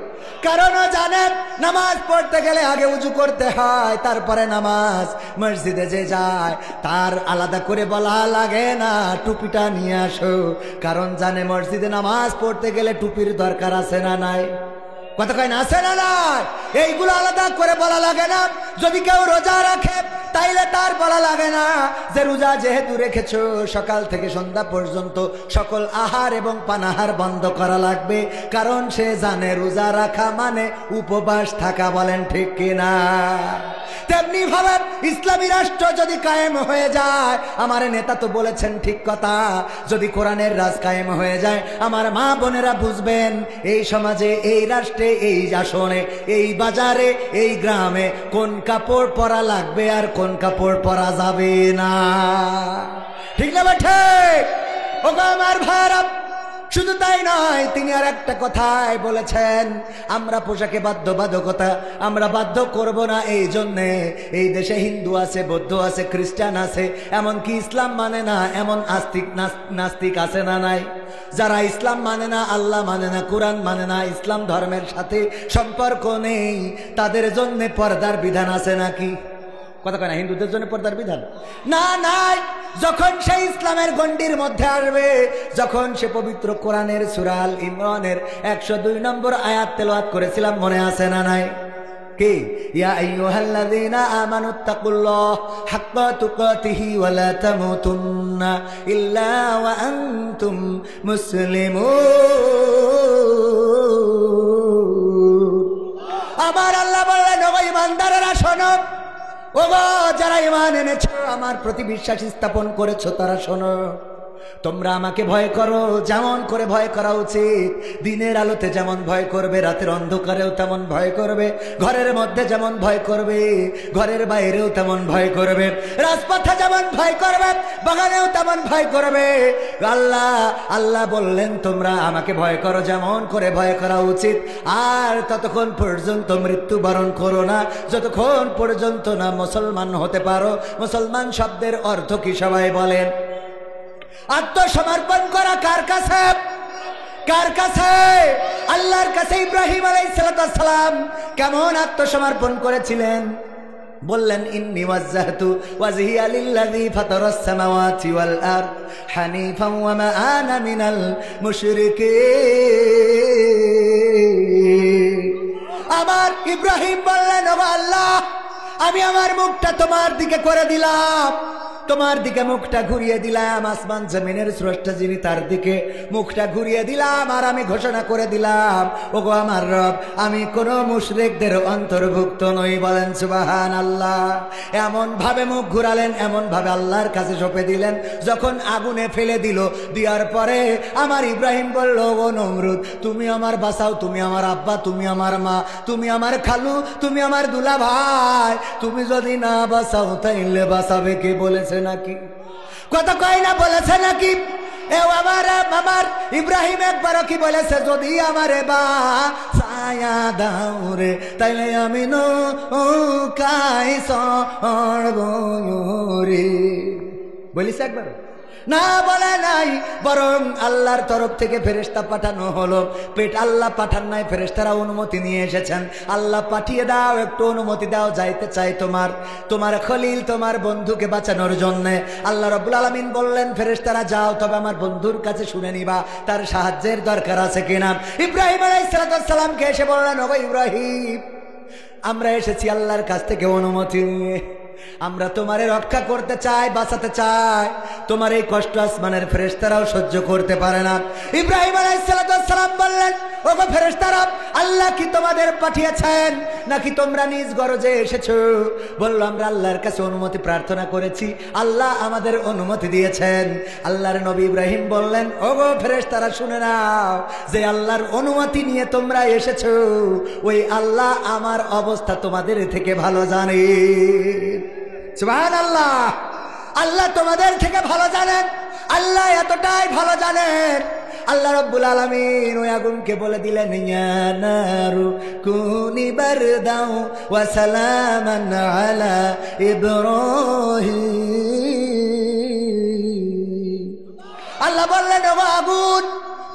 কারণ জানেন নামাজ পড়তে গেলে আগে উজু করতে হয়, তারপরে নামাজ। মসজিদে যে যায় তার আলাদা করে বলা লাগে না টুপিটা নিয়ে আসো, কারণ জানে মসজিদে নামাজ পড়তে গেলে টুপির দরকার আছে না নাই? কথা কয় না? আছে না নাই? এইগুলো আলাদা করে বলা লাগে না। যদি কেউ রোজা রাখে তাইলে তার বলা লাগে না যে রোজা যেহেতু রেখেছো সকাল থেকে সন্ধ্যা পর্যন্ত সকল আহার এবং পানাহার বন্ধ করা লাগবে, কারণ সে জানে রোজা রাখা মানে উপবাস থাকা। বলেন ঠিক কিনা? তেমনি ভাবে ইসলামী রাষ্ট্র যদি কায়েম হয়ে যায়, আমার নেতা তো বলেছেন ঠিক কথা, যদি কোরআনের রাজ কায়েম হয়ে যায় আমার মা বোনেরা বুঝবেন এই সমাজে, এই রাষ্ট্রে, এই আসনে, এই বাজারে, এই গ্রামে কোন কাপড় পরা লাগবে আর কোন কাপড় পরা যাবে না। ঠিক না ঠিক? ও আমার ভারত শুধু তাই নয়, তিনি আর একটা কথাই বলেছেন, আমরা পোশাকে বাধ্যবাধকতা আমরা বাধ্য করব না। এই জন্যে এই দেশে হিন্দু আছে, বৌদ্ধ আছে, খ্রিস্টান আছে, এমনকি ইসলাম মানে না এমন নাস্তিক আছে না নাই? যারা ইসলাম মানে না, আল্লাহ মানে না, কোরআন মানে না, ইসলাম ধর্মের সাথে সম্পর্ক নেই, তাদের জন্য পর্দার বিধান আছে নাকি? কথা কয় না? হিন্দুদের জন্য পর্দার বিধান না নাই। যখন সে ইসলামের গণ্ডির মধ্যে আসবে, যখন সে পবিত্র কোরআনের সূরা আল ইমরানের 102 নম্বর আয়াত তেলাওয়াত করেছিলাম, মনে আছে না নাই? কি? ইয়া আইয়ুহাল্লাযীনা আমানুত্তাকুল্লাহ হাক্কা তুকাতিহি ওয়া লা তামুতুন্না ইল্লা ওয়া আনতুম মুসলিমুন। আমার আল্লাহ বললেন, ও ঈমানদারেরা শোনো, ও যারা ঈমান এনেছো, আমার প্রতি বিশ্বাস স্থাপন করেছো, তারা শোনো, তোমরা আমাকে ভয় করো যেমন করে ভয় করা উচিত। দিনের আলোতে যেমন ভয় করবে, রাতের অন্ধকারেও তেমন ভয় করবে, ঘরের মধ্যে যেমন ভয় করবে, ঘরের বাইরেও তেমন ভয় করবে, রাজপথে যেমন ভয় করবে, বাগানেও তেমন ভয় করবে। আল্লাহ বললেন তোমরা আমাকে ভয় করো যেমন করে ভয় করা উচিত, আর ততক্ষণ পর্যন্ত মৃত্যুবরণ করো না যতক্ষণ পর্যন্ত না মুসলমান হতে পারো। মুসলমান শব্দের অর্থ কি সবাই বলেন? আত্মসমর্পণ করা কার কাছে? কার কাছে? আল্লাহর কাছে। ইব্রাহিম আলাইহিস সালাম কেমন আত্মসমর্পণ করেছিলেন? বললেন ইন্নী ওয়াজ্জাহতু ওয়াজহিয়া লিল্লাযী ফাতারাস সামাওয়াতি ওয়াল আরদ হানিফান ওয়া মা আনা মিনাল মুশরিকিন। আমার ইব্রাহিম বললেন, ও আল্লাহ, আমি আমার মুখটা তোমার দিকে করে দিলাম, তোমার দিকে মুখটা ঘুরিয়ে দিলাম, আসমান জমিনের স্রষ্টা যিনি তার দিকে মুখটা ঘুরিয়ে দিলাম, আর আমি ঘোষণা করে দিলাম, ওগো আমার রব, আমি কোন মুশরিকদের অন্তর্ভুক্ত নই। বলেন সুবহানাল্লাহ। এমন ভাবে মুখ ঘুরালেন, এমন ভাবে আল্লাহর কাছে সঁপে দিলেন, যখন আগুনে ফেলে দিল, দেওয়ার পরে আমার ইব্রাহিম বলল, ও নমরুদ, তুমি আমার বাঁচাও, তুমি আমার আব্বা, তুমি আমার মা, তুমি আমার খালু, তুমি আমার দুলা ভাই, তুমি যদি না বাঁচাও তাইলে বাঁচাবে কে? বলেছে নাকি? কথা কয় না? বলেছে নাকি? আমার ইব্রাহিম একবারও কি বলেছে, যদি আমারে বাঁচায়া দাও রে তাইলে আমি নৌকায় চড়ব রে? বলিস একবার? না, বলে নাই। বরং আল্লাহর তরফ থেকে ফেরেশতা পাঠানো হলো। আল্লাহ পাঠান নাই, ফেরেশতারা অনুমতি নিয়ে এসেছেন। আল্লাহ পাঠিয়ে দাও, একটু অনুমতি দাও, যাইতে চাই তোমার খলিল, তোমার বন্ধুকে বাঁচানোর জন্য। আল্লাহ রাব্বুল আলামিন বললেন, ফেরেশতারা যাও, তবে আমার বন্ধুর কাছে শুনে নিবা তার সাহায্যের দরকার আছে কিনা। ইব্রাহিম আলাইহিস সালামকে এসে বললেন, ওগো ইব্রাহিম, আমরা এসেছি আল্লাহর কাছ থেকে অনুমতি নিয়ে, আমরা তোমারে রক্ষা করতে চাই, বাঁচাতে চাই। তোমার এই কষ্ট আসমানের ফেরেশতারাও সহ্য করতে পারে না। ইব্রাহিম আলাইহিস সালাম বললেন, ওগো ফেরেশতারা, আল্লাহ কি তোমাদের পাঠিয়েছেন নাকি তোমরা নিজ গরজে এসেছো? বলল, আমরা আল্লাহর কাছে অনুমতি প্রার্থনা করেছি, আল্লাহ আমাদের অনুমতি দিয়েছেন। আল্লাহর নবী ইব্রাহিম বললেন, ওগো ফেরেশতারা, শুনে নাও, যে আল্লাহর অনুমতি নিয়ে তোমরা এসেছো, ওই আল্লাহ আমার অবস্থা তোমাদের থেকে ভালো জানে। সুবহানাল্লাহ। আল্লাহ তোমাদের থেকে ভালো জানেন, আল্লাহ এতটাই ভালো জানেন। আল্লাহ রাব্বুল আলামিন ওই আগুনকে বলে দিলেন, ইয়া নারু কুনি বারদাও ওয়া সালামান আলা ইব্রাহিম। আল্লাহ বললেন, ও আগুন,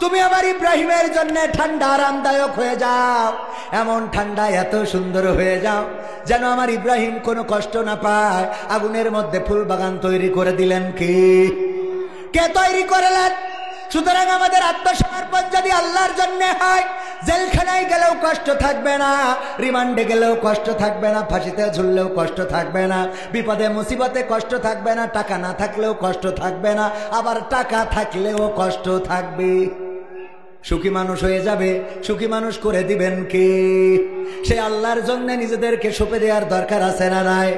তুমি আমার ইব্রাহিমের জন্য ঠান্ডা আরামদায়ক হয়ে যাও, এমন ঠান্ডা এত সুন্দর হয়ে যাও যেন আমার ইব্রাহিম কোনো কষ্ট না পায়। আগুনের মধ্যে ফুল বাগান তৈরি করে দিলেন। কে তৈরি করলেন? সুতরাং আমাদের আত্মসমর্পণ যদি আল্লাহর জন্য হয়, জেলখানায় গেলেও কষ্ট থাকবে না, রিমান্ডে গেলেও কষ্ট থাকবে না, ফাঁসিতে ঝুললেও কষ্ট থাকবে না, বিপদে মুসিবতে কষ্ট থাকবে না, টাকা না থাকলেও কষ্ট থাকবে না, আবার টাকা থাকলেও কষ্ট থাকবে। সুখী মানুষ হয়ে যাবে, সুখী মানুষ করে দিবেন কে? সে আল্লাহর জন্য নিজেদেরকে সঁপে দেওয়ার দরকার আছে না নাই?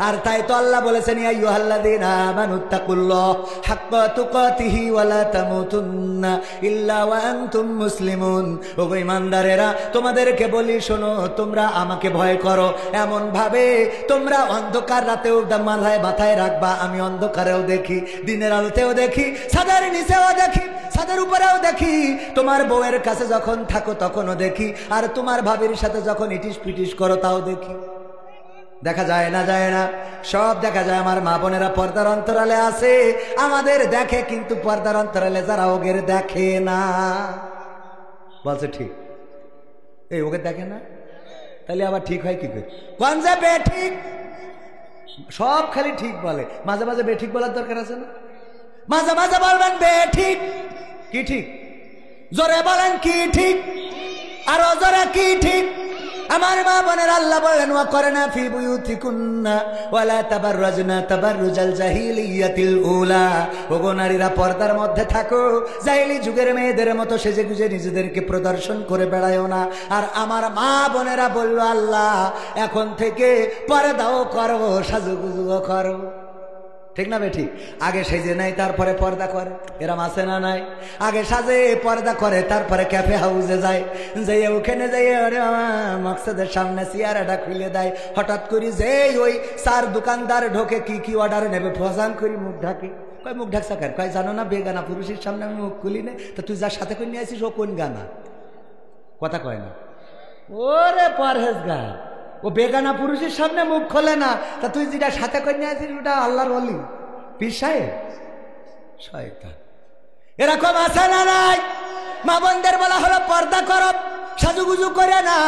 আর তাই তো আল্লাহ বলেছেন, ইয়া আইয়ুহাল্লাযীনা আমানুত্তাকুল্লাহ হাক্কা তুকাতিহি ওয়া লা তামুতুন্না ইল্লা ওয়া আনতুম মুসলিমুন। ওগো ঈমানদারেরা, তোমাদেরকে বলি, শোনো, তোমরা আমাকে ভয় করো, এমন ভাবে তোমরা অন্ধকার রাতেও মাথায় রাখবা, আমি অন্ধকারেও দেখি, দিনের আলোতেও দেখি, ছাদের নিচেও দেখি, ছাদের উপরেও দেখি, তোমার বউয়ের কাছে যখন থাকো তখনও দেখি, আর তোমার ভাবির সাথে যখন ইটিস পিটিস করো তাও দেখি। দেখা যায় না? যায় না? সব দেখা যায়। আমার মা বোনেরা পর্দার অন্তরালে আছে, আমাদের দেখে, কিন্তু পর্দার অন্তরালে যারা ওগের দেখে না। বলছে ঠিক, এই ওকে দেখে না, তাহলে আবার ঠিক হয় কি করে? কোন যে বেঠিক, সব খালি ঠিক বলে, মাঝে মাঝে বেঠিক বলার দরকার আছে না? মাঝে মাঝে বলবেন বেঠিক। কি ঠিক? জোরে বলেন কি ঠিক, আরো জোরে কি ঠিক? আমার মা বোনের আল্লাহ বলেন, ওয়া করনা ফি বুয়ুতিকুন্না ওয়ালা তাবাররাজনা তাবাররুজাল জাহিলিয়াতিল উলা। ওগো নারীরা, পর্দার মধ্যে থাকো, জাহিলি যুগের মেয়েদের মতো সেজে গুজে নিজেদেরকে প্রদর্শন করে বেড়ায়ও না। আর আমার মা বোনেরা বলল, আল্লাহ এখন থেকে পর্দাও করো, সাজুগুজুও করো। ঠিক না বেঠিক? আগে সেজে নাই, তারপরে পর্দা করে, এরম আছে না নাই? আগে সাজে পর্দা করে, তারপরে ক্যাফে হাউসে যায়, যেয়ে ওখানে যাই মকসদের সামনে চেয়ারটা খুলে দেয়, হঠাৎ করে যে ওই চার দোকানদার ঢোকে, কি কি অর্ডার নেবে, ফসান করি মুখ ঢাকি। কয় মুখ ঢাকছা কেন? কয় জানো না বেগানা পুরুষের সামনে আমি মুখ খুলি না। তো তুই যার সাথে করে নিয়ে আসিস ও কোন গানা? কথা কয় না। ওরে পরহেজগার, ও বেগানা পুরুষের সামনে মুখ খোলে না, তা তুই যেটা সাথে করে নিয়ে আসিস ওটা আল্লাহর ওলি, পীর সাহেব, শয়তান। এরকম আছে না নাই? মা বোনদের বলা হলো পর্দা করো, সাজুগুজু করে না।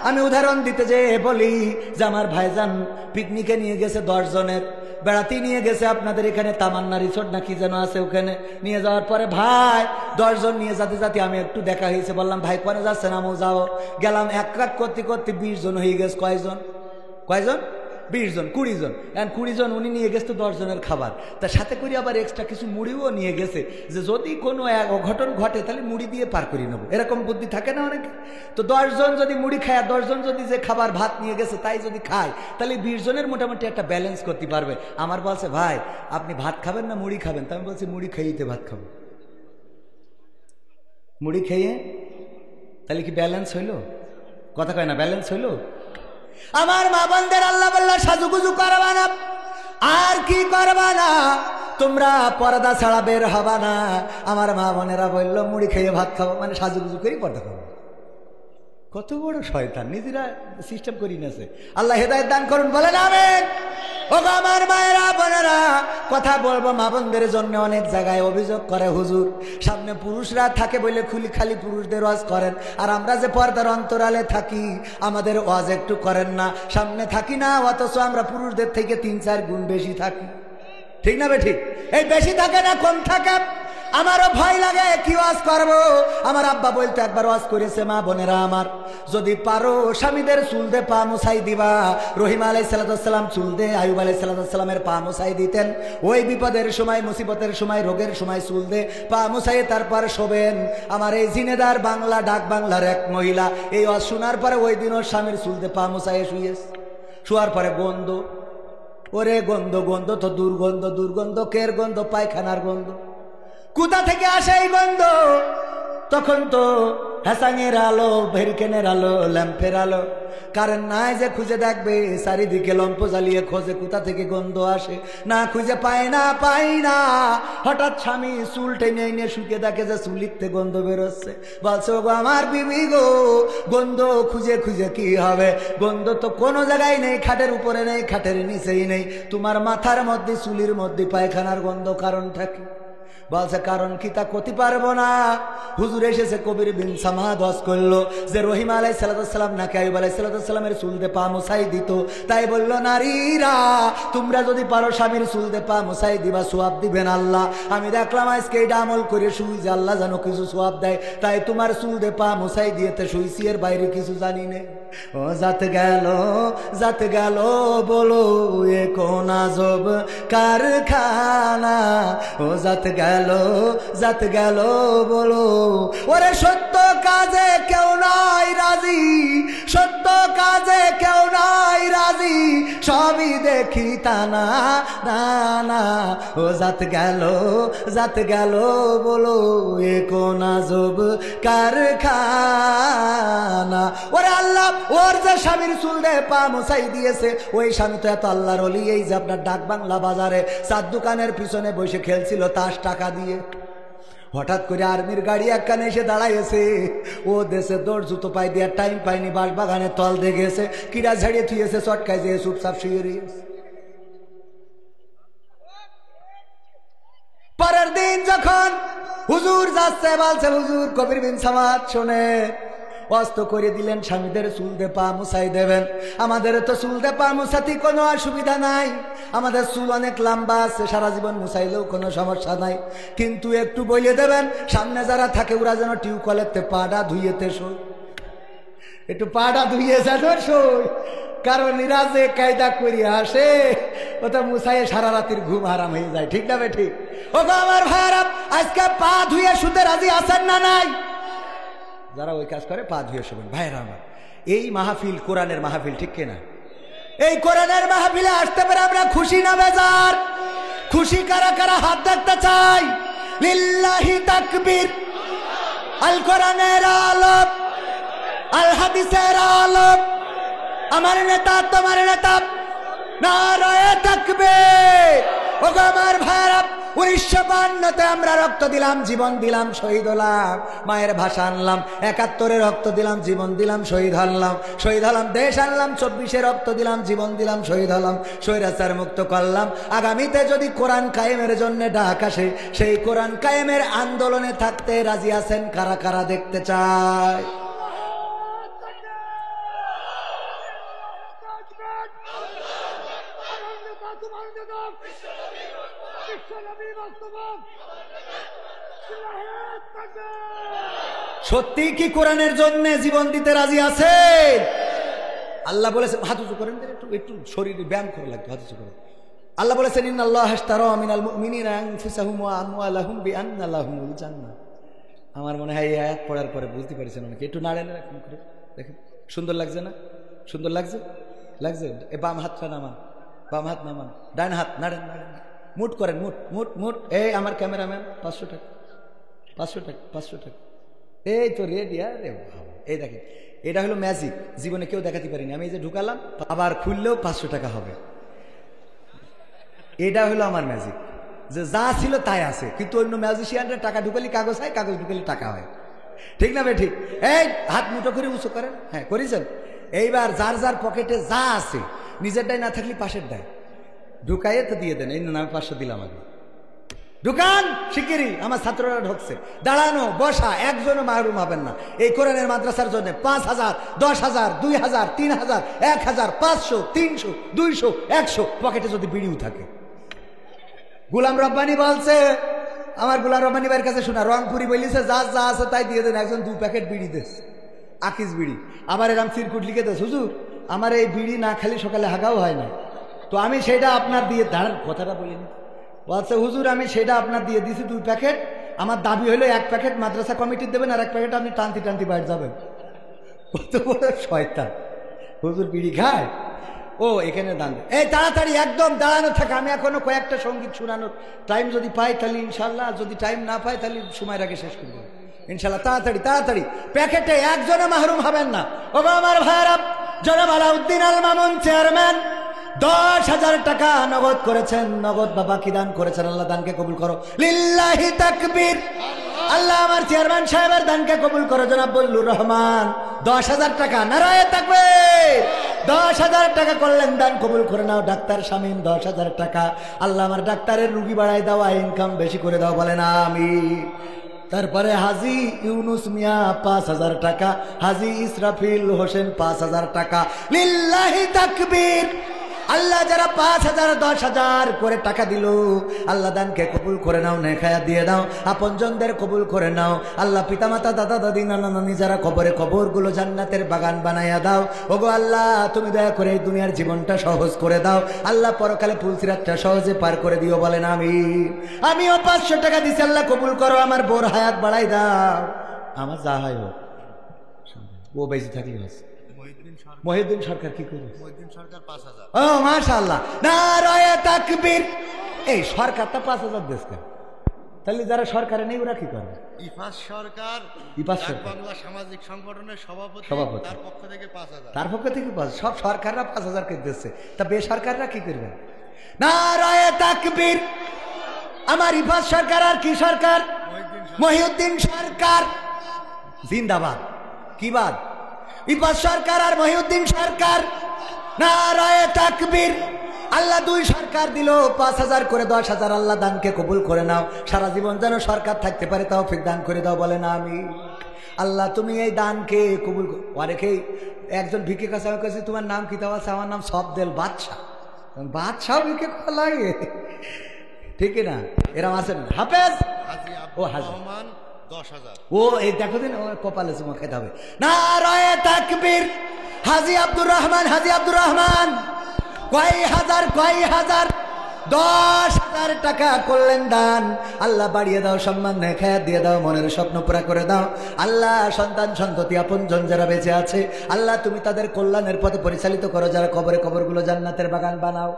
আমি উদাহরণ দিতে যে বলি যে আমার ভাইজান পিকনিকে নিয়ে গেছে 10 জনের, বেড়াতে নিয়ে গেছে আপনাদের এখানে তামান্না রিসোর্ট না কি যেন আছে, ওখানে নিয়ে যাওয়ার পরে ভাই 10 জন নিয়ে যেতে যেতে আমি একটু দেখা হয়েছে, বললাম ভাই কোনে যাচ্ছেন, আমও যাও। গেলাম এক রাত করতে করতে 20 জন হয়ে গেছে। কয়জন 20 জন 20 জন, এখন 20 জন উনি নিয়ে গেছে তো 10 জনের খাবার, তার সাথে করে আবার এক্সট্রা কিছু মুড়িও নিয়ে গেছে, যে যদি কোনো এক অঘটন ঘটে তাহলে মুড়ি দিয়ে পার করে নেবো, এরকম বুদ্ধি থাকে না অনেকে। তো 10 জন যদি মুড়ি খায়, 10 জন যদি যে খাবার ভাত নিয়ে গেছে তাই যদি খায়, তাহলে 20 জনের মোটামুটি একটা ব্যালেন্স করতে পারবে। আমার বলছে ভাই আপনি ভাত খাবেন না মুড়ি খাবেন? তা আমি বলছি মুড়ি খেয়েইতে ভাত খাবো। মুড়ি খেয়ে তাহলে কি ব্যালেন্স হইল? কথা কয় না, ব্যালেন্স হইল? আমার মা বোনদের আল্লাহ বলল সাজুগুজু করবা না, আর কি করবা না, তোমরা পর্দা ছাড়া বের হবা না। আমার মা বোনেরা বললো মুড়ি খেয়ে ভাত খাবো, মানে সাজুগুজু করে পর্দা খাবো। কত বড় শয়তান, নিজেরা সিস্টেম করি নেছে। আল্লাহ হেদায়েত দান করুন, বলেন আমিন। ও আমার মায়েরা বোনেরা, কথা বলবো মা বোনদের জন্য। অনেক জায়গায় অভিযোগ করে হুজুর সামনে পুরুষরা থাকে বলে খালি পুরুষদের ওয়াজ করেন, আর আমরা যে পর্দার অন্তরালে থাকি আমাদের ওয়াজ একটু করেন না। সামনে থাকি না, অথচ আমরা পুরুষদের থেকে 3-4 গুণ বেশি থাকি। ঠিক না বে ঠিক? এই বেশি থাকে না কম থাকে? আমারও ভয় লাগে কি ওয়াজ করবো। আমার আব্বা বলতে একবার ওয়াজ করেছে, মা বোনেরা আমার যদি পারো স্বামীদের চুল দে পা মুছাই দিবা। রহিম আলাইহিস সালাম চুল দে আইয়ুব আলাইহিস সালামের পা মুছাই দিতেন। ওই বিপদের সময়, মুসিবতের সময়, রোগের সময় চুল দে পা মুছাই তারপর শোবেন। আমার এই জিনেদার বাংলা ডাক বাংলার এক মহিলা এই ওয়াজ শোনার পরে ওই দিনও স্বামীর চুল দে পা মুছাই শুয়েছে। শোয়ার পরে গন্ধ, ওরে গন্ধ, গন্ধ তো দুর্গন্ধ, দুর্গন্ধ কের গন্ধ? পায়খানার গন্ধ। কোথা থেকে আসে এই গন্ধ? তখন তো হ্যাসাঙের আলো, ভেরিকেনের আলো, ল্যাম্পের আলো, কারেন্ট নাই যে খুঁজে দেখবে। চারিদিকে লম্প জ্বালিয়ে খোঁজে কোথা থেকে গন্ধ আসে, না খুঁজে পায় না। হঠাৎ স্বামী চুল টেনে এনে শুকে দেখে যে চুলিতে গন্ধ বেরোচ্ছে। বলছে গো আমার বিবি গো, গন্ধ খুঁজে খুঁজে কি হবে? গন্ধ তো কোনো জায়গায় নেই, খাটের উপরে নেই, খাটের নিচেই নেই, তোমার মাথার মধ্যে চুলির মধ্যে পায়খানার গন্ধ। কারণ থাকে? বলছে কারণ কি তা করতে পারবো না। হুজুর এসেছে কবির বিন সামাদ ওয়াজ করলো যে রহিম আলাইহিস সালাম নাকি আইয়ুব আলাইহিস সালামের চুল দে পা মুছাই দিত। তাই বলল নারীরা তোমরা যদি পারো স্বামীর চুল দে পা মুছাই দিবা, সওয়াব দিবেন আল্লাহ। আমি দেখলাম আজকে এটা আমল করে শুই যে আল্লাহ যেন কিছু সওয়াব দেয়, তাই তোমার চুল দে পা মুছাই দিয়েতে শুইছি, এর বাইরে কিছু জানি না। ও জাত গেল বলো এ কোন আজব কারখানা। ও জাত গেল বলো, ওরে সত্য কাজে কেউ নাই রাজি, সত্য কাজে কেউ নাই রাজি, সবই দেখি তা না না। ও জাত গেল বলো এ কোন আজব কারখানা। ওরে আল্লাহ ওর যে স্বামীর চুল দে পা মুছাই দিয়েছে, ওই স্বামী তো এত আল্লাহর ওলি। এই যে আপনার ডাক বাংলা বাজারে চার দোকানের পিছনে বসে খেলছিল তাস টাকা দিয়ে, হঠাৎ করে আর্মির গাড়ি একখানে এসে দাঁড়াইছে। ও দেশে দৌড় জুতো পাই দিয়ে টাইম পাইনি, বাঁশ বাগানে তল দিয়ে গেছে, কিরা ঝাড়িয়ে থুয়েছে, চটকায় যে চুপচাপ শুয়ে রয়েছে। পরের দিন যখন হুজুর যাচ্ছে, বলছে হুজুর কবির বিন সামাদ শোনে অস্ত করে দিলেন স্বামীদের চুল দে পা মুছাই দেবেন। আমাদের তো চুল দে পা মুছাতে কোনো অসুবিধা নাই, আমাদের চুল অনেক লম্বা আছে, সারা জীবন মুছাইলেও কোনো সমস্যা নাই। কিন্তু একটু বলে দেবেন সামনে যারা থাকে ওরা যেন টিউবকলেতে পাটা ধুইয়েতে শোয়, একটু পাটা ধুইয়ে যেন শোয়। কারণ এরা যে কায়দা করিয়া আসে ওটা মুছাইয়ে সারা রাতের ঘুম হারাম হয়ে যায়। ঠিক না বে ঠিক? ও আমার ভাইরা আজকে পা ধুয়ে শুতে রাজি আছেন না নাই? যারা ওই কাজ করে পা ধুয়ে শোবেন। ভাইরা আমার এই মাহফিল কোরআনের মাহফিল, ঠিক কিনা? এই কোরআনের মাহফিলে আসতে পারে আমরা খুশি না বেজার? খুশি কারা কারা হাত দেখতে চাই? লিল্লাহি তাকবীর। আল কোরআনের আলোক, আল হাদিসের আলোক, আমার নেতা তোমার নেতা, নারায়ে তাকবীর। ও আমার ভাইরা 1952-তে আমরা রক্ত দিলাম, জীবন দিলাম, শহীদ হলাম, মায়ের ভাষা আনলাম। 71-এ রক্ত দিলাম, জীবন দিলাম, শহীদ হলাম, দেশ আনলাম। 24-এ রক্ত দিলাম, জীবন দিলাম, শহীদ হলাম, স্বৈরাচার মুক্ত করলাম। আগামীতে যদি কোরআন কায়েমের জন্য ডাক আসে, সেই কোরআন কায়েমের আন্দোলনে থাকতে রাজি আছেন কারা কারা দেখতে চায়? সত্যি কি কোরআনের জন্য জীবন দিতে রাজি আছে? আল্লাহ বলেছেন, হাত উঁচু করেন, একটু শরীরে ব্যায়াম করে লাগতো, হাত উঁচু করে। আল্লাহ বলেছেন, ইন্নাল্লাহা আশতারা মিনাল মুমিনিনা আনফুসাহুম ওয়া আমওয়ালাহুম বিআন্না লাহুমুল জান্নাহ। আমার মনে হয় এই আয়াত পড়ার পরে বুঝতে পারছেন অনেকে। একটু নাড়েন এরকম করে, দেখেন সুন্দর লাগছে না? সুন্দর লাগছে? এ বাম হাতটা নামান, বাম হাত নামান, ডান হাত নাড়েন, মুট করেন, মুট। এই আমার ক্যামেরাম্যান 500 টাকা, 500 টাকা, 500 টাকা। এই তো রেডি। আরে বাবা, এই দেখেন, এটা হলো ম্যাজিক, জীবনে কেউ দেখাতে পারিনি। আমি এই যে ঢুকালাম, আবার খুললেও 500 টাকা হবে। এটা হলো আমার ম্যাজিক, যে যা ছিল তাই আছে। কিন্তু অন্য ম্যাজিশিয়ানরা টাকা ঢুকালি কাগজ হয়, কাগজ ঢুকালি টাকা হয়। ঠিক না ভাই? ঠিক। এই হাত মুঠো করে উঁচু করেন। হ্যাঁ, করেছেন। এইবার যার যার পকেটে যা আছে, নিজেরটাই না থাকলে পাশের দেয়, ঢুকাইয়ে তো দিয়ে দেন। এই না, আমি 500 দিলাম আগে। ঢুকান শিগগিরই, আমার ছাত্ররা ঢুকছে। দাঁড়ানো বসা একজনও মাহরুম হবেন না। এই কোরআনের মাদ্রাসার জন্য 5,000, 10,000, 2,000, 3,000, 1,000, 500, 300, 200, 100 পকেটে যদি বিড়িও থাকে। গোলাম রব্বানি বলছে, আমার গোলাম রব্বানি ভাইয়ের কাছে শোনা, রংপুরি বলিছে, যা যা আছে তাই দিয়ে দেন। একজন 2 প্যাকেট বিড়ি দেশ, আকিস বিড়ি। আবার এরকম চিরকুট লিখে দেশ, হুজুর আমার এই বিড়ি না খালি সকালে হাগাও হয় না, তো আমি সেটা আপনার দিয়ে, দাঁড়ান কথাটা বলিনি। বলছে, হুজুর আমি সেটা আপনার দিয়ে দিছি 2 প্যাকেট। আমার দাবি হলো 1 প্যাকেট মাদ্রাসা কমিটির দেবেন, আর 1 প্যাকেট আপনি টানতি বাইরে যাবেন। কত বড় শয়তান! হুজুর বিড়ি খায়? ও এখানে দান। এই তাড়াতাড়ি একদম দাঁড়ানো থাকে। আমি এখনো কয়েকটা সঙ্গীত শোনানোর টাইম যদি পাই তাহলে ইনশাল্লাহ, যদি টাইম না পাই তাহলে সময়ের আগে শেষ করে দেবো ইনশাল্লাহ। তাড়াতাড়ি প্যাকেটে একজনও মাহরুম হবেন না। ও আমার ভাইরা, জনাব আলাউদ্দিন আল মামুন চেয়ারম্যান 10,000 টাকা নগদ করেছেন। নগদ বাবা কি দান করেছেন? আল্লাহ দানকে কবুল করো, লিল্লাহি তাকবীর। আল্লাহ আমার চেয়ারম্যান সাহেবের দানকে কবুল করো। জনাব বল্লুর রহমান 10,000 টাকা, নারায়ে তাকবীর। 10,000 টাকা করলেন দান, কবুল করে নাও। ডাক্তার শামীম 10,000 টাকা। আল্লাহ আমার ডাক্তারের রুগী বাড়ায় দাও, ইনকাম বেশি করে দাও, বলেন আমিন। তারপরে হাজি ইউনুস মিয়া 5,000 টাকা, হাজি ইসরাফিল হোসেন 5,000 টাকা, লিল্লাহি তাকবীর। আল্লাহ যারা 5,000, 10,000 করে টাকা দিল, আল্লাহ দানকে কবুল করে নাও, নেখায়া দিয়ে দাও, আপনজনদের কবুল করে নাও। আল্লাহ পিতামাতা, দাদা দাদি, নানা নানি যারা কবরে, কবরগুলো জান্নাতের বাগান বানাইয়া দাও। ওগো আল্লাহ, তুমি দয়া করে এই দুনিয়ার জীবনটা সহজ করে দাও। আল্লাহ পরকালে ফুলসিরাতটা সহজে পার করে দিও, বলেন আমিও 500 টাকা দিছি, আল্লাহ কবুল করো। আমার বোর হায়াত বাড়াই দাও। আমার যা হয় হোক, ও বেশি থাকলে আছে। মহিউদ্দিন সরকার কি করে? মহিউদ্দিন সরকার 5,000। ও মাশাআল্লাহ, নারায়ে তাকবীর। এই সরকারটা 5,000 দেশ কেন? তাহলে যারা সরকারে নেই ওরা কি করবে? ইফাস সরকার বাংলা সামাজিক সংগঠনের সভাপতি, তার পক্ষ থেকে 5,000। তার পক্ষ থেকে 5,000। সব সরকাররা 5,000 করে দিচ্ছে, তা বেসরকাররা কি করবে? নারায়ে তাকবীর। আমার ইফাস সরকার আর কি সরকার? মহিউদ্দিন সরকার জিন্দাবাদ। কি বাদ? ইফাস সরকার আর মহিউদ্দিন সরকার, নারায়ে তাকবীর। আল্লাহ 2 সরকার দিল, 5,000 করে 10,000। আল্লাহ দানকে কবুল করে নাও। সারা জীবন যেন সরকার থাকতে পারে, তৌফিক দান করে দাও, বলেন আমিন। আল্লাহ তুমি এই দানকে কবুল। অনেকেই, একজন ভিক্ষে কাছে আমি কাছে, তোমার নাম কি? তাও আছে, আমার নাম সবদেল বাদশাহ। বাদশাহ ভিক্ষে করা লাগে, ঠিক না? এরম আছে না? হাফেজ ও হাজি 10,000। ও এই দেখো দিন, কপালে চুমা খেতে হবে। নারায়ে তাকবীর। হাজি আব্দুর রহমান, হাজি আব্দুর রহমান কয় হাজার 10,000 টাকা করলেন দান। আল্লাহ বাড়িয়ে দাও, সম্মান নেখায়াত দিয়ে দাও, মনের স্বপ্ন পুরা করে দাও। আল্লাহ সন্তান সন্ততি আপনজন যারা বেঁচে আছে, আল্লাহ তুমি তাদের কল্যাণের পথে পরিচালিত করো। যারা কবরে, কবরগুলো জান্নাতের বাগান বানাও।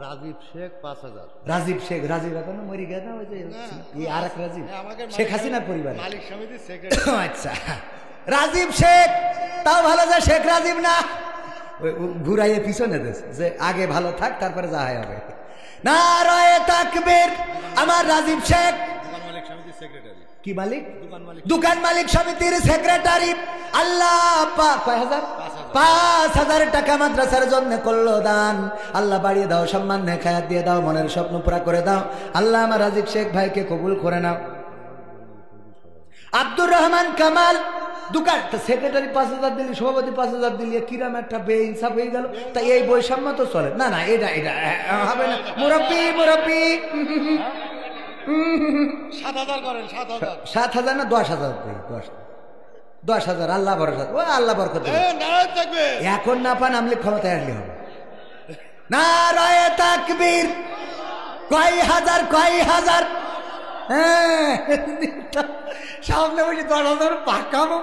রাজীব শেখ 5,000। রাজীব শেখ, রাজীব এখনো মরি গেছে না? ওই যে আর এক রাজীব, শেখ হাসিনার পরিবার, মালিক সমিতির সেক্রেটারি। আচ্ছা, রাজীব শেখ, তাও ভালো যে শেখ রাজীব না, ঘুরাইয়ে পিছনে দেশ, যে আগে ভালো থাক, তারপরে যা হয় হবে। নারায়ে তাকবীর। আমার রাজীব শেখ কি মালিক, দোকান মালিক সমিতির সেক্রেটারি। আল্লাহ পাক 5,000 টাকা মাদ্রাসার জন্য করলো দান। আল্লাহ বাড়িয়ে দাও, সম্মান নেখায়াত দিয়ে দাও, মনের স্বপ্ন পুরা করে দাও। আল্লাহ আমার রাজীব শেখ ভাইকে কবুল করে নাও। আব্দুর রহমান কামাল দোকান সেক্রেটারি 5,000 দিলি, সভাপতি 5,000 দিলি, কিরাম একটা বেইনসাফ হয়ে গেল। তাই এই বৈষম্য তো চলে না। না এটা হবে না। মুরব্বী 7,000 করেন, 7,000 না 10,000? 10,000 আল্লাহ ভরসা। ও আল্লাহ বরকত দেবে। এখন না পান আমলি ক্ষমতায় আসলে হবে। নারায়ে তাকবীর। কয় হাজার সামনে বসে 10,000 পাকামো।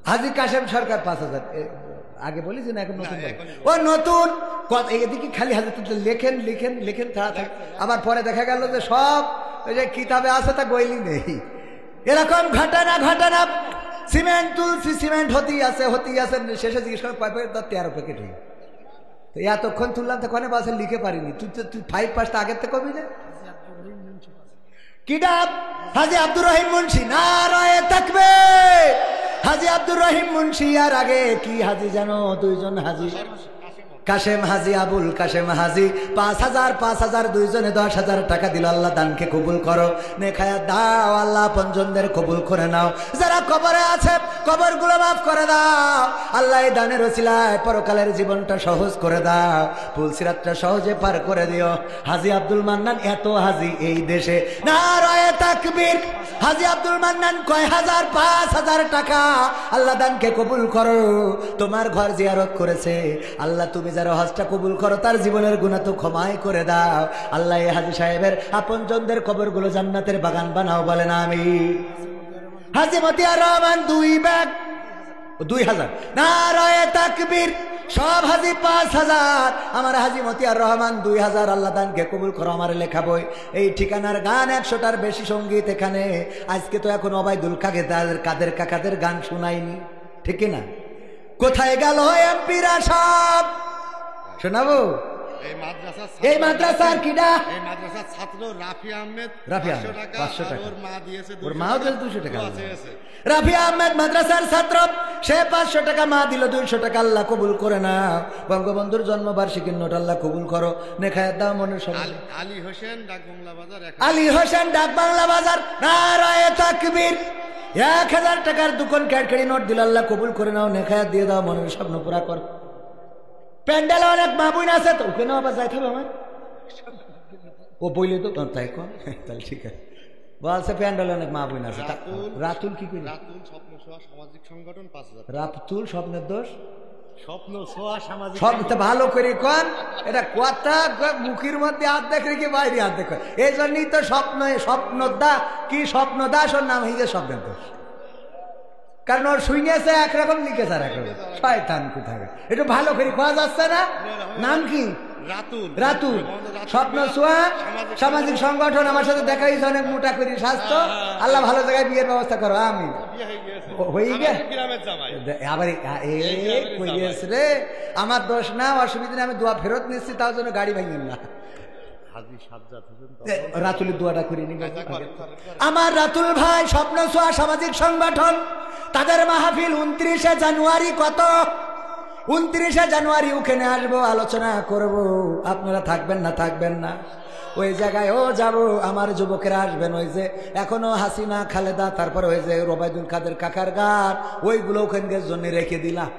হাজী কাশেম সরকার 5,000। আগে বলিস না, এখন নতুন ও নতুন এদিকে খালি হাজী লেখেন লিখেন লিখেন তাড়াতাড়ি। আবার পরে দেখা গেল যে সব ওই যে কিতাবে আছে তা বইলি নেই। এরকম ঘটনা। সিমেন্ট তুলছি, সিমেন্ট হতেই আছে। শেষে জিজ্ঞেস করে 13 প্যাকেট হয়ে। তো এতক্ষণ তুললাম তো কনে বাসে লিখে পারিনি। তুই 5 পাস আগের থেকে কবি না। কিডা? হাজী আব্দুর রহিম মুন্সি। নারায়ে তাকবীর। হাজী আব্দুর রহিম মুন্সি। আর আগে কি হাজী জানো? 2 জন হাজী, কাশেম হাজী, আবুল কাশেম হাজী। 5,000 দুইজনে 10,000 টাকা দিল। আল্লাহ দানকে কবুল করো, নেখায়াত দাও। আল্লাহ আপনজনদের কবুল করে নাও। যারা কবরে আছে কবরগুলো মাফ করে দাও। আল্লাহ এই দানের ওসিলায় পরকালের জীবনটা সহজ করে দাও। পুলসিরাতটা সহজে পার করে দিও। হাজী আব্দুল মান্নান, এত হাজী এই দেশে। নারায়ে তাকবীর। হাজী আব্দুল মান্নান কয় হাজার? 5,000 টাকা। আল্লাহ দানকে কবুল করো। তোমার ঘর জিয়ারত করেছে। আল্লাহ তুমি যারা হজটা কবুল করো তার জীবনের গুনাহ তো ক্ষমাই করে দাও। আল্লাহ এই হাজী সাহেবের আপনজনদের কবরগুলো জান্নাতের বাগান বানাও, বলেন আমিন। হাজী মতিয়ার রহমান 2 ব্যাগ 2,000। নারায়ে তাকবীর। সব হাজী 5,000। আমার হাজী মতিয়ার রহমান 2,000। আল্লাহ দানকে কবুল করো। আমার লেখা বই এই ঠিকানার গান 100টার বেশি সঙ্গীত এখানে। আজকে তো এখন ওবায়দুল কাদের কাকাদের গান শোনায়নি, ঠিক না? কোথায় গেল এমপিরা সব? শোনাবো। এই মাদ্রাসার কিডা? এই মাদ্রাসার ছাত্র রাফি আহমেদ। 500 টাকা। ওর মা দিয়েছে, ওর মাও দিয়েছে 200 টাকা। রাফি আহমেদ মাদ্রাসার ছাত্র, সে 500 টাকা, মা দিল 200 টাকা। আল্লাহ কবুল করে না। বঙ্গবন্ধুর জন্মবার্ষিকীর নোট আল্লাহ কবুল করো, নেখায়াত দাও মনের সব। আলী হোসেন ডাক বাংলা বাজার। নারায়ে তাকবীর। 1,000 টাকার দোকান ক্যাডকেড়ি নোট দিল। আল্লাহ কবুল করে নাও, নেখায়াত দিয়ে দাও, মনের স্বপ্ন পুরা কর। প্যান্ডেলে অনেক মা বোন আছে, তো ওখানে আবার যাইতে হবে আমার। ও বইলে তো তাই কর, তাহলে ঠিক আছে। বলছে প্যান্ডেলে অনেক মা বোন আছে। রাতুল কি করি? রাতুল স্বপ্ন ছোঁয়া সামাজিক সংগঠন 5,000। রাতুল স্বপ্নের দোষ, স্বপ্ন ছোঁয়া সামাজিক। সবটা ভালো করে কর। এটা কথা মুখের মধ্যে অর্ধেক রেখে বাইরে অর্ধেক। এই জন্যই তো স্বপ্ন দাস ওর নাম হয়েছে স্বপ্নের দোষ। কারণ ওর শুনেছে একরকম, লিখেছে আর একরকম। শয়তান কোথায়। একটু ভালো করে খাওয়া যাচ্ছে না। নাম কি? রাতুল স্বপ্ন ছোঁয়া সামাজিক সংগঠন। আমার সাথে দেখা হয়েছে, অনেক মোটা করি স্বাস্থ্য। আল্লাহ ভালো জায়গায় বিয়ের ব্যবস্থা করো। আমি হয়ে গে আবার রে, আমার দোষ না, অসুবিধা নেই। আমি দোয়া ফেরত নিচ্ছি, তার জন্য গাড়ি ভাঙেন না। রাতুলের দোয়াটা করি নি। আমার রাতুল ভাই স্বপ্ন ছোঁয়া সামাজিক সংগঠন, তাদের মাহফিল 29শে জানুয়ারি। কত? 29শে জানুয়ারি। ওখানে আসবো, আলোচনা করব। আপনারা থাকবেন না? ওই জায়গায় যাব। আমার যুবকেরা আসবেন। ওই যে এখনো হাসিনা খালেদা, তারপরে ওই যে ওবায়দুল কাদের কাকার গান, ওইগুলো ওখানকার জন্য রেখে দিলাম।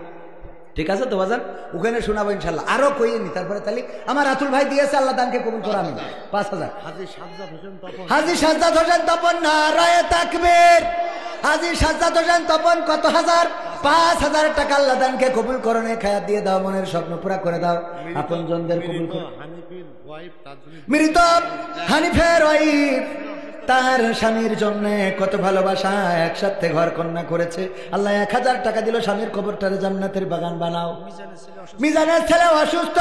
ঠিক আছে তো বাজান? ওখানে শোনাবো ইনশাল্লাহ। আরো কইনি। তারপরে তাহলে আমার রাতুল ভাই দিয়েছে, আল্লাহ দানকে কবুল করা। আমি 5,000। হাজী সাজ্জাদ হোসেন তপন। নারায়ে তাকবীর। হাজী সাজ্জাদ হোসেন তপন কত হাজার? 5,000 টাকা। আল্লাহ দানকে কবুল করো, নেখায়াত দিয়ে দাও, মনের স্বপ্ন পুরা করে দাও, আপনজনদের কবুল করো। মৃত হানিফের ওয়াইফ তার স্বামীর জন্য কত ভালোবাসা, একসাথে ঘর কন্যা করেছে। আল্লাহ 1,000 টাকা দিল, স্বামীর কবরটারে জান্নাতের বাগান বানাও। মিজানের ছেলে অসুস্থ,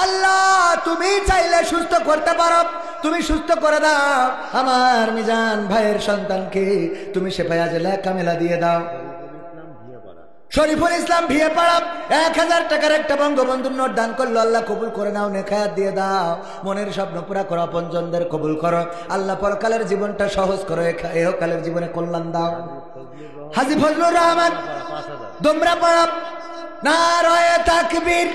আল্লাহ তুমি চাইলে সুস্থ করতে পারো, তুমি সুস্থ করে দাও। আমার মিজান ভাইয়ের সন্তানকে তুমি শেফায়ে আজলা কামেলা দিয়ে দাও। শরীফুল ইসলাম ভিয়ে পাড়া 1000 টাকার একটা বঙ্গবন্ধুর নোট দান করলো। আল্লাহ কবুল করে নাও, নেখায়াত দিয়ে দাও, মনের স্বপ্ন পুরা করো, আপনজনদের কবুল করো। আল্লাহ পরকালের জীবনটা সহজ করো, এহকালের জীবনে কল্যাণ দাও। হাজী ফজলুর রহমান দোমরা পাড়া, নারায়ে তাকবীর,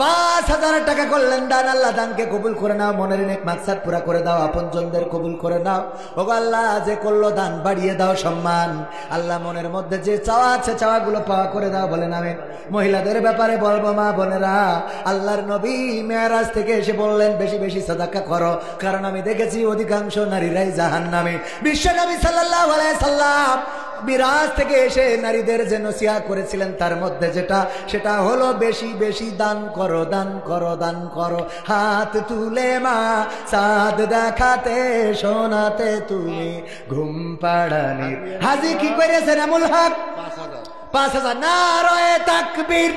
5000 টাকা করলেন দান। আল্লাহ দানকে কবুল করে নাও, মনের নেক মাকসাদ পুরা করে দাও, আপনজনদের কবুল করে নাও। ওগো আল্লাহ, যে করলো দান বাড়িয়ে দাও সম্মান। আল্লাহ মনের মধ্যে যে চাওয়া আছে চাওয়াগুলো পাওয়া করে দাও, বলেন আমিন। মহিলাদের ব্যাপারে বলবো, মা বোনেরা, আল্লাহর নবী মেরাজ থেকে এসে বললেন বেশি বেশি সাদাকা করো, কারণ আমি দেখেছি অধিকাংশ নারীরাই জাহান্নামী। বিশ্ব নবী সাল্লাল্লাহু আলাইহি সাল্লাম মিরাজ থেকে এসে নারীদের যে নসিহত করেছিলেন তার মধ্যে সেটা হলো বেশি বেশি দান করো, দান করো, দান করো। হাত তুলে মা চাঁদ দেখাতে, শোনাতে তুমি ঘুম পাড়ানি। হাজি কি করেছেন এনামুল হক? 5000। নারায়ে তাকবীর।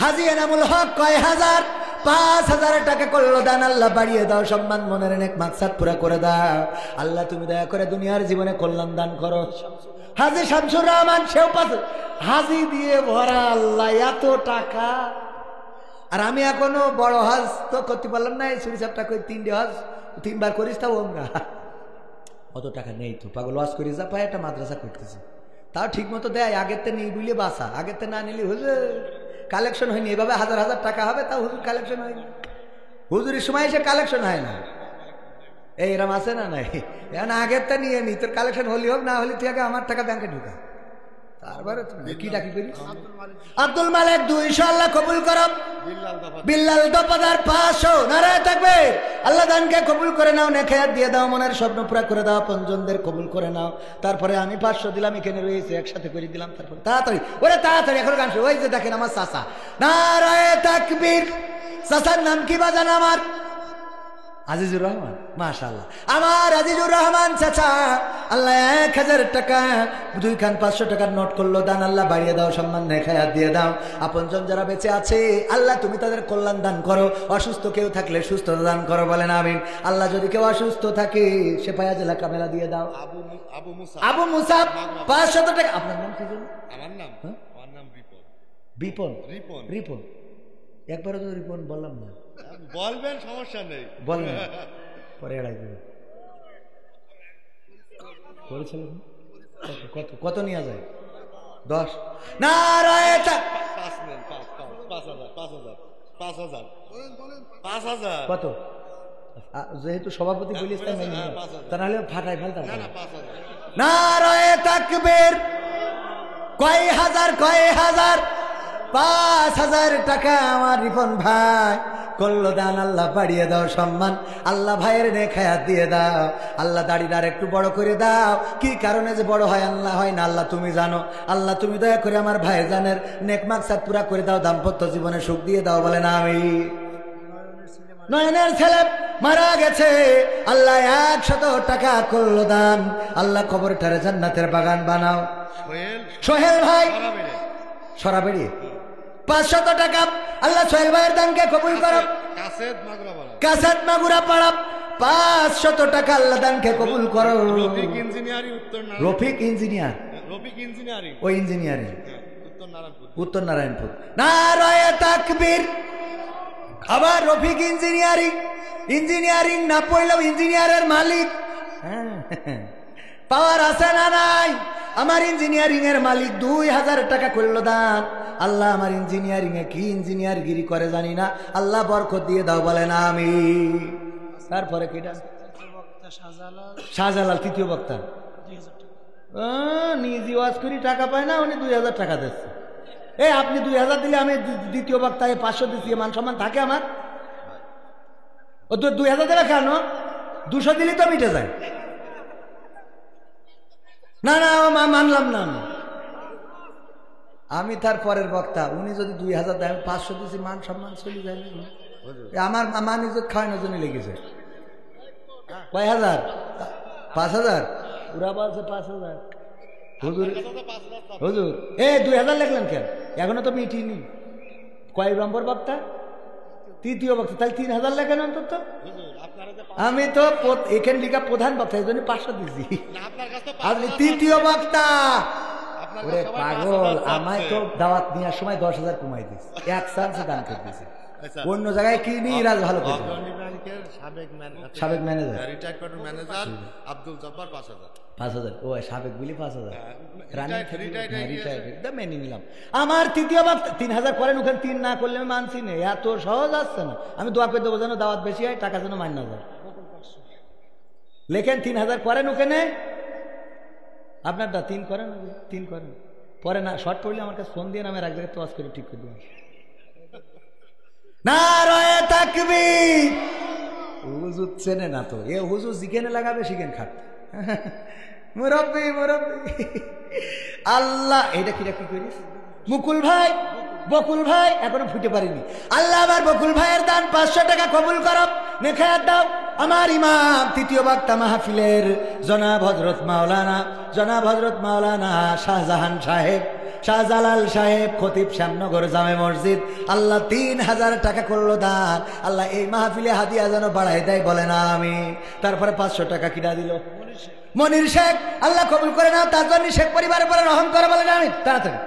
হাজি এনামুল হক কয় হাজার? 5000 টাকা করলো দান। আল্লাহ বাড়িয়ে দাও সম্মান, মনের নেক মাকসাদ পুরা করে দাও। আল্লাহ তুমি দয়া করে দুনিয়ার জীবনে কল্যাণ দান করো। হাজী শামসুর রহমান, সেও 5। হাজি দিয়ে ভরা। আল্লাহ এত টাকা। আর আমি এখনো বড় হজ তো করতে পারলাম না। এই সুরিসাবটা কই 3টে হজ 3বার করিস, তাও আমরা অত টাকা নেই তো। পাগল হজ করি যা পায়, একটা মাদ্রাসা করতেছে, তাও ঠিক মতো দেয়। আগের তে নিয়ে বুঝলে বাসা, আগের তে না নিলে হুজুর কালেকশন হয়নি। এভাবে 1000 টাকা হবে, তাও হুজুর কালেকশন হয়নি। হুজুরের সময় এসে কালেকশন হয় না। এইরকম আছে না? নাই, এখন আগের তা নিয়ে নি, তোর কালেকশন হলি হোক না হলি, তুই আগে আমার টাকা ব্যাংকে ঢুকা, তারপরে কি ডাকি করি। আব্দুল মালিক 200, আল্লাহ কবুল করো। বিল্লাল দপাদার 500। নারায়ে তাকবীর। আল্লাহ দানকে কবুল করে নাও, নেখায়াত দিয়ে দাও, মনের স্বপ্ন পুরা করে দাও, আপনজনদের কবুল করে নাও। তারপরে আমি 500 দিলাম, এখানে রয়েছে একসাথে করে দিলাম। তারপরে তাড়াতাড়ি, ওরে তাড়াতাড়ি, এখন গান শুরু। ওই যে দেখেন আমার চাচা, নারায়ে তাকবীর। চাচার নাম কি বাজান? আমার আজিজুর রহমান। মাশাআল্লাহ, আমার আজিজুর রহমান চাচা। আল্লাহ 1000 টাকা 2 খান 500 টাকার নোট করলো দান। আল্লাহ বাড়িয়ে দাও সম্মান, নেখায়াত দিয়ে দাও। আপনজন যারা বেঁচে আছে আল্লাহ তুমি তাদের কল্যাণ দান করো। অসুস্থ কেউ থাকলে সুস্থতা দান করো, বলেন আমিন। আল্লাহ যদি কেউ অসুস্থ থাকে সেফায়া জেলা কামেলা দিয়ে দাও। আবু মুসাব 500 টাকা। আপনার নাম কি জানেন? আমার নাম রিপন। বিপন? রিপন। একবারও তো রিপন বললাম না। বলবেন, সমস্যা নেই, বলবেন, পরে এড়াই দেবে। কত নিয়ে যায়? 10। নারায়ে তাকবীর। 5000। কত? যেহেতু সভাপতি বলিস তা নাহলে ফাটাই ফেলতাম। নারায়ে তাকবীর। কয় হাজার? 5000 টাকা আমার রিপন ভাই করলো দান। আল্লাহ বাড়িয়ে দাও সম্মান, আল্লাহ ভাইয়ের নেখায়াত দিয়ে দাও। আল্লাহ দাড়িটা আর একটু বড় করে দাও। কি কারণে যে বড় হয় আল্লাহ হয় না, আল্লাহ তুমি জানো। আল্লাহ তুমি দয়া করে আমার ভাইজানের নেক মাকসাদ পুরা করে দাও, দাম্পত্য জীবনে সুখ দিয়ে দাও, বলেন আমি। নয়নের ছেলে মারা গেছে, আল্লাহ 100 টাকা করলো দান। আল্লাহ কবরটারে জান্নাতের বাগান বানাও। সোহেল ভাই সরাবেড়ি 500 টাকা। আল্লাহ সোহেল ভাইয়ের দানকে কবুল করো। কাসাদ মাগুরা পাড়া 500 টাকা। আল্লাহ দানকে কবুল করো। রফিক ইঞ্জিনিয়ার, ওই ইঞ্জিনিয়ারিং উত্তর নারায়ণপুর। নারায়ে তাকবীর। আবার রফিক ইঞ্জিনিয়ারিং না পড়লেও ইঞ্জিনিয়ারের মালিক। পাওয়ার আছে না নাই? আমার ইঞ্জিনিয়ারিং এর মালিক 2000 টাকা করলো দান। আল্লাহ আমার ইঞ্জিনিয়ারিং এ কি ইঞ্জিনিয়ার গিরি করে জানি না, আল্লাহ বরকত দিয়ে দাও, বলে না আমি। তারপরে কিটা? শাহজালাল তৃতীয় বক্তা। নিজে ওয়াজ করি টাকা পায় না, উনি 2000 টাকা দিচ্ছে। আপনি 2000 দিলে আমি দ্বিতীয় বক্তায় 500 দিচ্ছি, মান সম্মান থাকে আমার? ও তো 2000 দেবে কেন? 200 দিলে তো মিটে যায়। না না মানলাম না আমি তার পরের বক্তা। উনি যদি 2000 দেয়, 500 দিচ্ছি, মান সম্মান চলে যায়। আমার মান ইজ্জত খাওয়ানোর জন্য লেগেছে। কয় হাজার? 5000। পুরা বলছে 5000। হুজুর 2000 লিখলেন কেন? এখনো তো মিটিনি। কয় নম্বর বক্তা? তৃতীয় বক্তা। তাহলে 3000 লেখেন অন্তত। আমি তো এখান লিখা প্রধান বক্তা, এই জন্য 500 দিচ্ছি। আপনি তৃতীয় বক্তা। আপনার ওরে সবাই পাগল, 5,000 আমায় তো দাওয়াত নেওয়ার সময় 10,000 কমাই দিস, এক চান্সে দান করে দিয়েছে। আচ্ছা। অন্য জায়গায় কি নিয়ে রাজ ভালো করে অগ্রণী ব্যাংকের সাবেক manager retired quarter manager Abdul Jabbar 5,000। 5,000, ও সাবেক বলি 5,000 রানিং retired রিটায়ার্ড মেনে নিলাম। আমার তৃতীয় বাপ 3,000 করেন, ওখানে 3 না করলে আমি মানছি না, এত সহজ আসছে না। আমি দোয়া করে দেবো যেন দাওয়াত বেশি হয়, টাকা যেন মান না যায়। লেখেন 3,000 করেন ওখানে, আপনারটা 3 করেন, 3 করেন, পরে না শর্ট পড়লে আমার কাছে ফোন দিয়ে আমি এক জায়গায় তোয়াজ করে ঠিক করে দেবো। নারায়ে তাকবীর। হুজুর চেনে না তো, এ হুজুর যেখানে লাগাবে সেখানে খাট। মুরব্বি আল্লাহ, এটা কি করিস? মুকুল ভাই, বকুল ভাই এখনো ফুটে পারিনি। আল্লাহ আমার বকুল ভাইয়ের দান 500 টাকা কবুল করো, নেখায়াত দাও। আমার ইমাম তৃতীয় বক্তা মাহফিলের জনাব হযরত মাওলানা শাহজাহান সাহেব, শাহজালাল সাহেব, খতিব শ্যামনগর জামে মসজিদ, আল্লাহ 3,000 টাকা করলো দান। আল্লাহ এই মাহফিলে হাদিয়া যেন বাড়াই দেয়, বলে না আমি। তারপরে 500 টাকা কিনা দিল মনির শেখ, আল্লাহ কবুল করে নাও, তার জন্য শেখ পরিবারের পরে রহম করে, বলে না আমি। তাড়াতাড়ি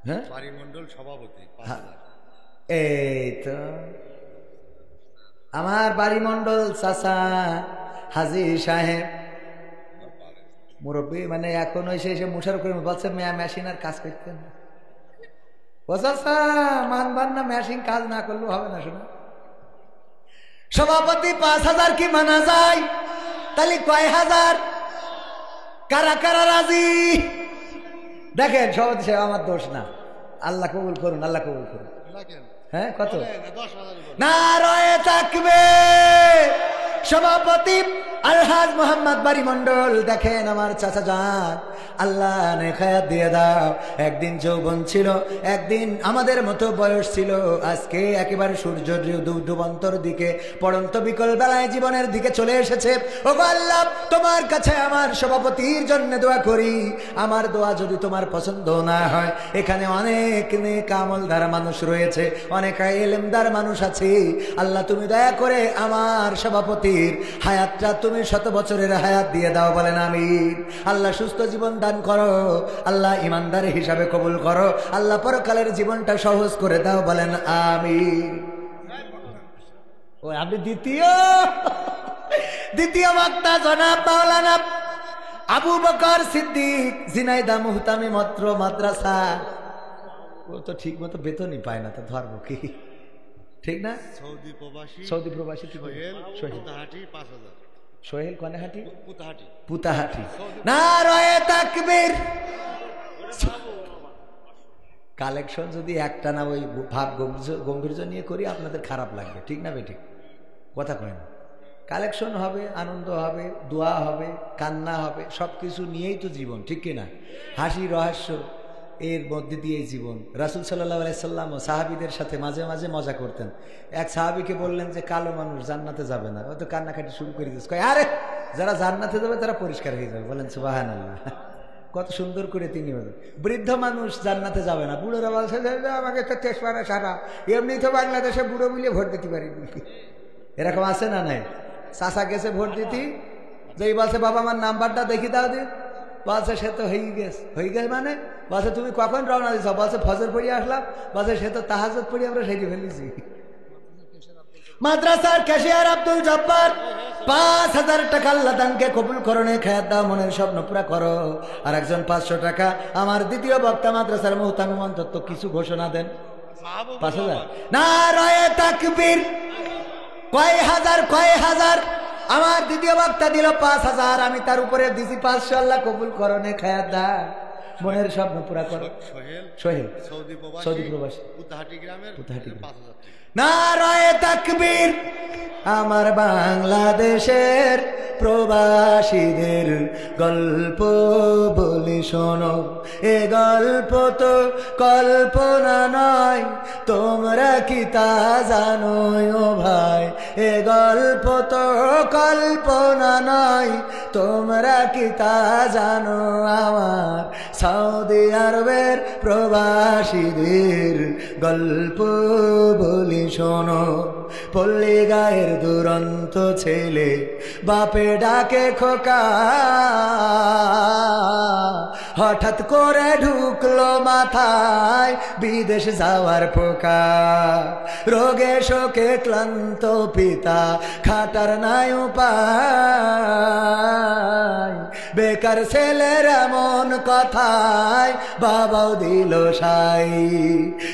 হ্যাঁ, বাড়িমণ্ডল সভাপতি 5,000। এই তো আমার বাড়িমণ্ডল চাচা হাজি সাহেব মুরব্বী, মানে এখন এসে মুশার করে বলছে মেশিন আর কাজ করতেন। ও চাচা মানবার না, মেশিন কাজ না করলেও হবে না। শোনা সভাপতি 5,000 কি মানা যায়? তাহলে কয় হাজার? কারা কারা রাজি? দেখেন সভাপতি সাহেব, আমার দোষ না, আল্লাহ কবুল করুন, আল্লাহ কবুল করুন। হ্যাঁ, কত? 10,000। নারায়ে তাকবীর। সভাপতি আলহাজ মোহাম্মদ বাড়িমণ্ডল, দেখেন আমার চাচা যান, আল্লাহ নেখায়াত দিয়ে দাও। একদিন যৌবন ছিল, একদিন আমাদের মতো বয়স ছিল, আজকে একেবারে সূর্য ডুবন্তর দিকে, পড়ন্ত বিকল বেলায় জীবনের দিকে চলে এসেছে। ও আল্লাহ, তোমার কাছে আমার সভাপতির জন্য দোয়া করি। আমার দোয়া যদি তোমার পছন্দ না হয়, এখানে অনেক নেক আমলদার মানুষ রয়েছে, অনেক ইলমদার মানুষ আছে। আল্লাহ তুমি দয়া করে আমার সভাপতির হায়াতটা তুমি 100 বছরের হায়াত দিয়ে দাও, বলেন আমিন। আল্লাহ সুস্থ জীবন দান করো, আল্লাহ ইমানদার হিসাবে কবুল করো, আল্লাহ পরকালের জীবনটা সহজ করে দাও, বলেন আমিন। ওই আপনি দ্বিতীয় বক্তা জনাব মাওলানা আবু বকর সিদ্দিক, ঝিনাইদহ মুহতামি মত্র মাদ্রাসা। ও তো ঠিক মতো বেতনই পায় না, তো ধর্ম কি ঠিক না? সৌদি প্রবাসী পুতাহাটি 5,000। সোহেল কনেহাটি, পুতাহাটি। নারায়ে তাকবীর। কালেকশন যদি একটা না ওই ভাব গম্ভীর্য নিয়ে করি, আপনাদের খারাপ লাগবে, ঠিক না বেঠিক? কথা কয় না। কালেকশন হবে, আনন্দ হবে, দোয়া হবে, কান্না হবে, সবকিছু নিয়েই তো জীবন, ঠিক কিনা? হাসি রহস্য এর মধ্যে দিয়ে জীবন। রাসূল সাল্লাল্লাহু আলাইহি সাল্লাম সাহাবীদের সাথে মাঝে মাঝে মজা করতেন। এক সাহাবীকে বললেন যে কালো মানুষ জান্নাতে যাবে না, ও তো কান্নাকাটি শুরু করে দিয়েছে। কয় আরে যারা জান্নাতে যাবে তারা পরিষ্কার হয়ে যাবে, বলেন সুবহানাল্লাহ। কত সুন্দর করে তিনি বলেন, বৃদ্ধ মানুষ জান্নাতে যাবে না, বুড়োরা বলছে আমাকে তো তেজপাড়া সারা, এমনি তো বাংলাদেশে বুড়ো মিলিয়ে ভোট দিতে পারি। এরকম আছে না নাই? চাচা গেছে ভোট দিতে, যেই বলছে বাবা আমার নাম্বারটা দেখি দাও দিন, বলছে সে তো হয়ে গেছে মানে, বলছে তুমি কখন রওনা দিছ? বলছে ফজর পড়িয়ে আসলাম। বলছে সে তো তাহাজ্জুদ পড়ি আমরা সেটি ফেলেছি। মাদ্রাসার ক্যাশিয়ার আব্দুল জব্বার 5,000 টাকা আল্লাহ দানকে কবুল করো, নেখায়াত দাও, মনের স্বপ্ন পুরা করো। আর একজন 500 টাকা। আমার দ্বিতীয় বক্তা মাদ্রাসার মুহতামিম অন্তত কিছু ঘোষণা দেন। 5,000। নারায়ে তাকবীর। কয় হাজার? আমার দ্বিতীয় বক্তা দিল 5,000, আমি তার উপরে দিছি 500। আল্লাহ কবুল করো, নেখায়াত দাও, মনের স্বপ্ন পুরা করো। সোহেল সৌদি প্রবাসী, পুতাহাটি গ্রামের 5,000। নারায়ে তাকবীর। আমার বাংলাদেশের প্রবাসীদের গল্প বলি শোনো, এ গল্প তো কল্পনা নয়, তোমরা কি তা জানো ও ভাই? এ গল্প তো কল্পনা নয়, তোমরা কি তা জানো? আমার সৌদি আরবের প্রবাসীদের গল্প বলি শোনো। পল্লী গায়ের দুরন্ত ছেলে বাপে ডাকে খোকা, হঠাৎ করে ঢুকলো মাথায় বিদেশ যাওয়ার পোকা। রোগে শোকে ক্লান্ত পিতা খাটার নাই উপায়, বেকার ছেলের এমন কথায় বাবাও দিল সাই।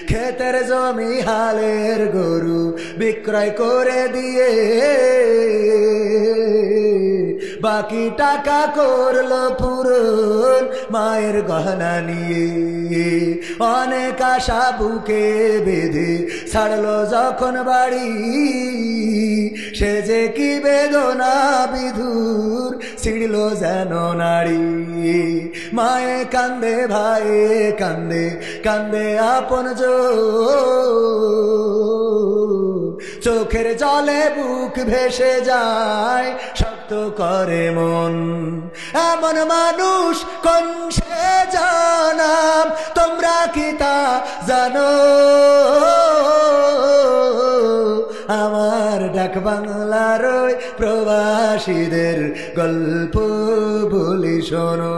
ক্ষেতের জমি হালের গরু বিক্রয় করে দিয়ে বাকি টাকা করলো পূরণ মায়ের গহনা নিয়ে। অনেক আশা বুকে বেঁধে ছাড়লো যখন বাড়ি, সে যে কি বেদনা বিধুর ছিড়ল যেন নারী। মায়ে কান্দে ভাইয়ে কান্দে কান্দে আপন চোখের জলে বুক ভেসে যায় শক্ত করে মন। এমন মানুষ কোন সে জানাম তোমরা কি তা জানো? আমার ডাক বাংলার ওই প্রবাসীদের গল্প বলি শোনো,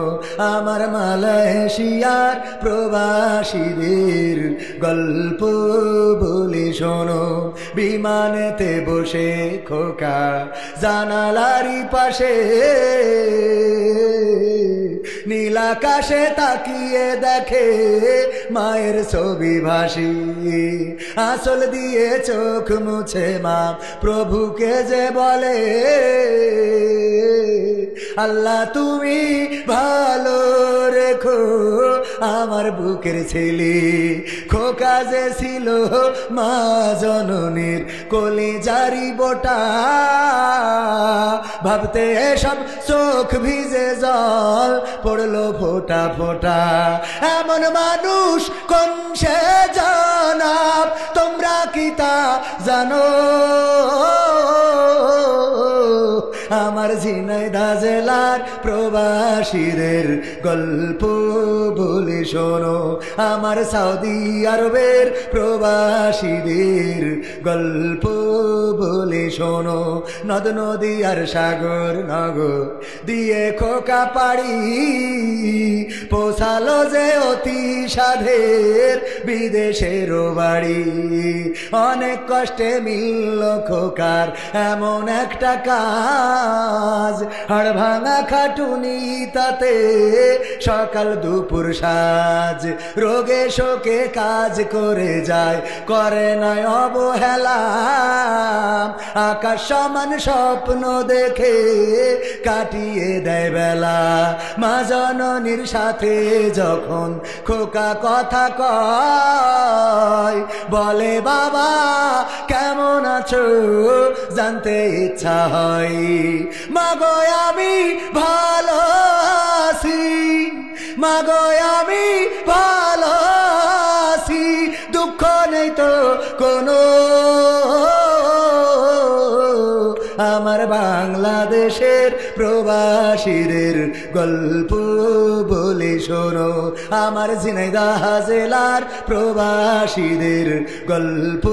আমার মালয়েশিয়ার প্রবাসীদের গল্প বলি শোনো। বিমানেতে বসে খোকা জানালারি পাশে নীল আকাশে তাকিয়ে দেখে মায়ের ছবি ভাসি। আঁচল দিয়ে চোখ মুছে মা প্রভুকে যে বলে, আল্লাহ তুমি ভালো রেখো আমার বুকের ছেলে। খোকা যে ছিল মা জননীর কলিজারি বোটা, ভাবতে এসব চোখ ভিজে জল পড়লো ফোঁটা ফোঁটা। এমন মানুষ কোন সে জানাব তোমরা কি তা জানো? আমার ঝিনাইদহ জেলার প্রবাসীদের গল্প বলে শোনো, আমার সৌদি আরবের প্রবাসীদের গল্প বলে শোনো। নদ নদী আর সাগর নগর দিয়ে খোকা পাড়ি পৌঁছালো যে অতি সাধের বিদেশের বাড়ি। অনেক কষ্টে মিলল খোকার এমন একটা কাজ, হাড় ভাঙা খাটুনি তাতে সকাল দুপুর সাজ। রোগে শোকে কাজ করে যায় করে নয় অবহেলা, আকাশ সমান স্বপ্ন দেখে কাটিয়ে দেয় বেলা। মা জননীর সাথে যখন খোকা কথা কয়, বলে বাবা কেমন আছো জানতে ইচ্ছা হয়। মাগো আমি ভালো আছি, মাগো আমি ভালো আছি, দুঃখ নেই তো কোনো। আমার বাংলাদেশের প্রবাসীদের গল্প বলে শোনো, আমার ঝিনাইদহ জেলার প্রবাসীদের গল্প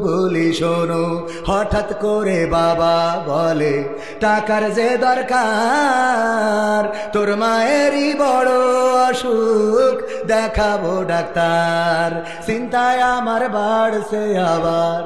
বলে শোনো। হঠাৎ করে বাবা বলে টাকার যে দরকার, তোর মায়েরই বড় অসুখ দেখাবো ডাক্তার। চিন্তায় আমার বাড়ছে আবার।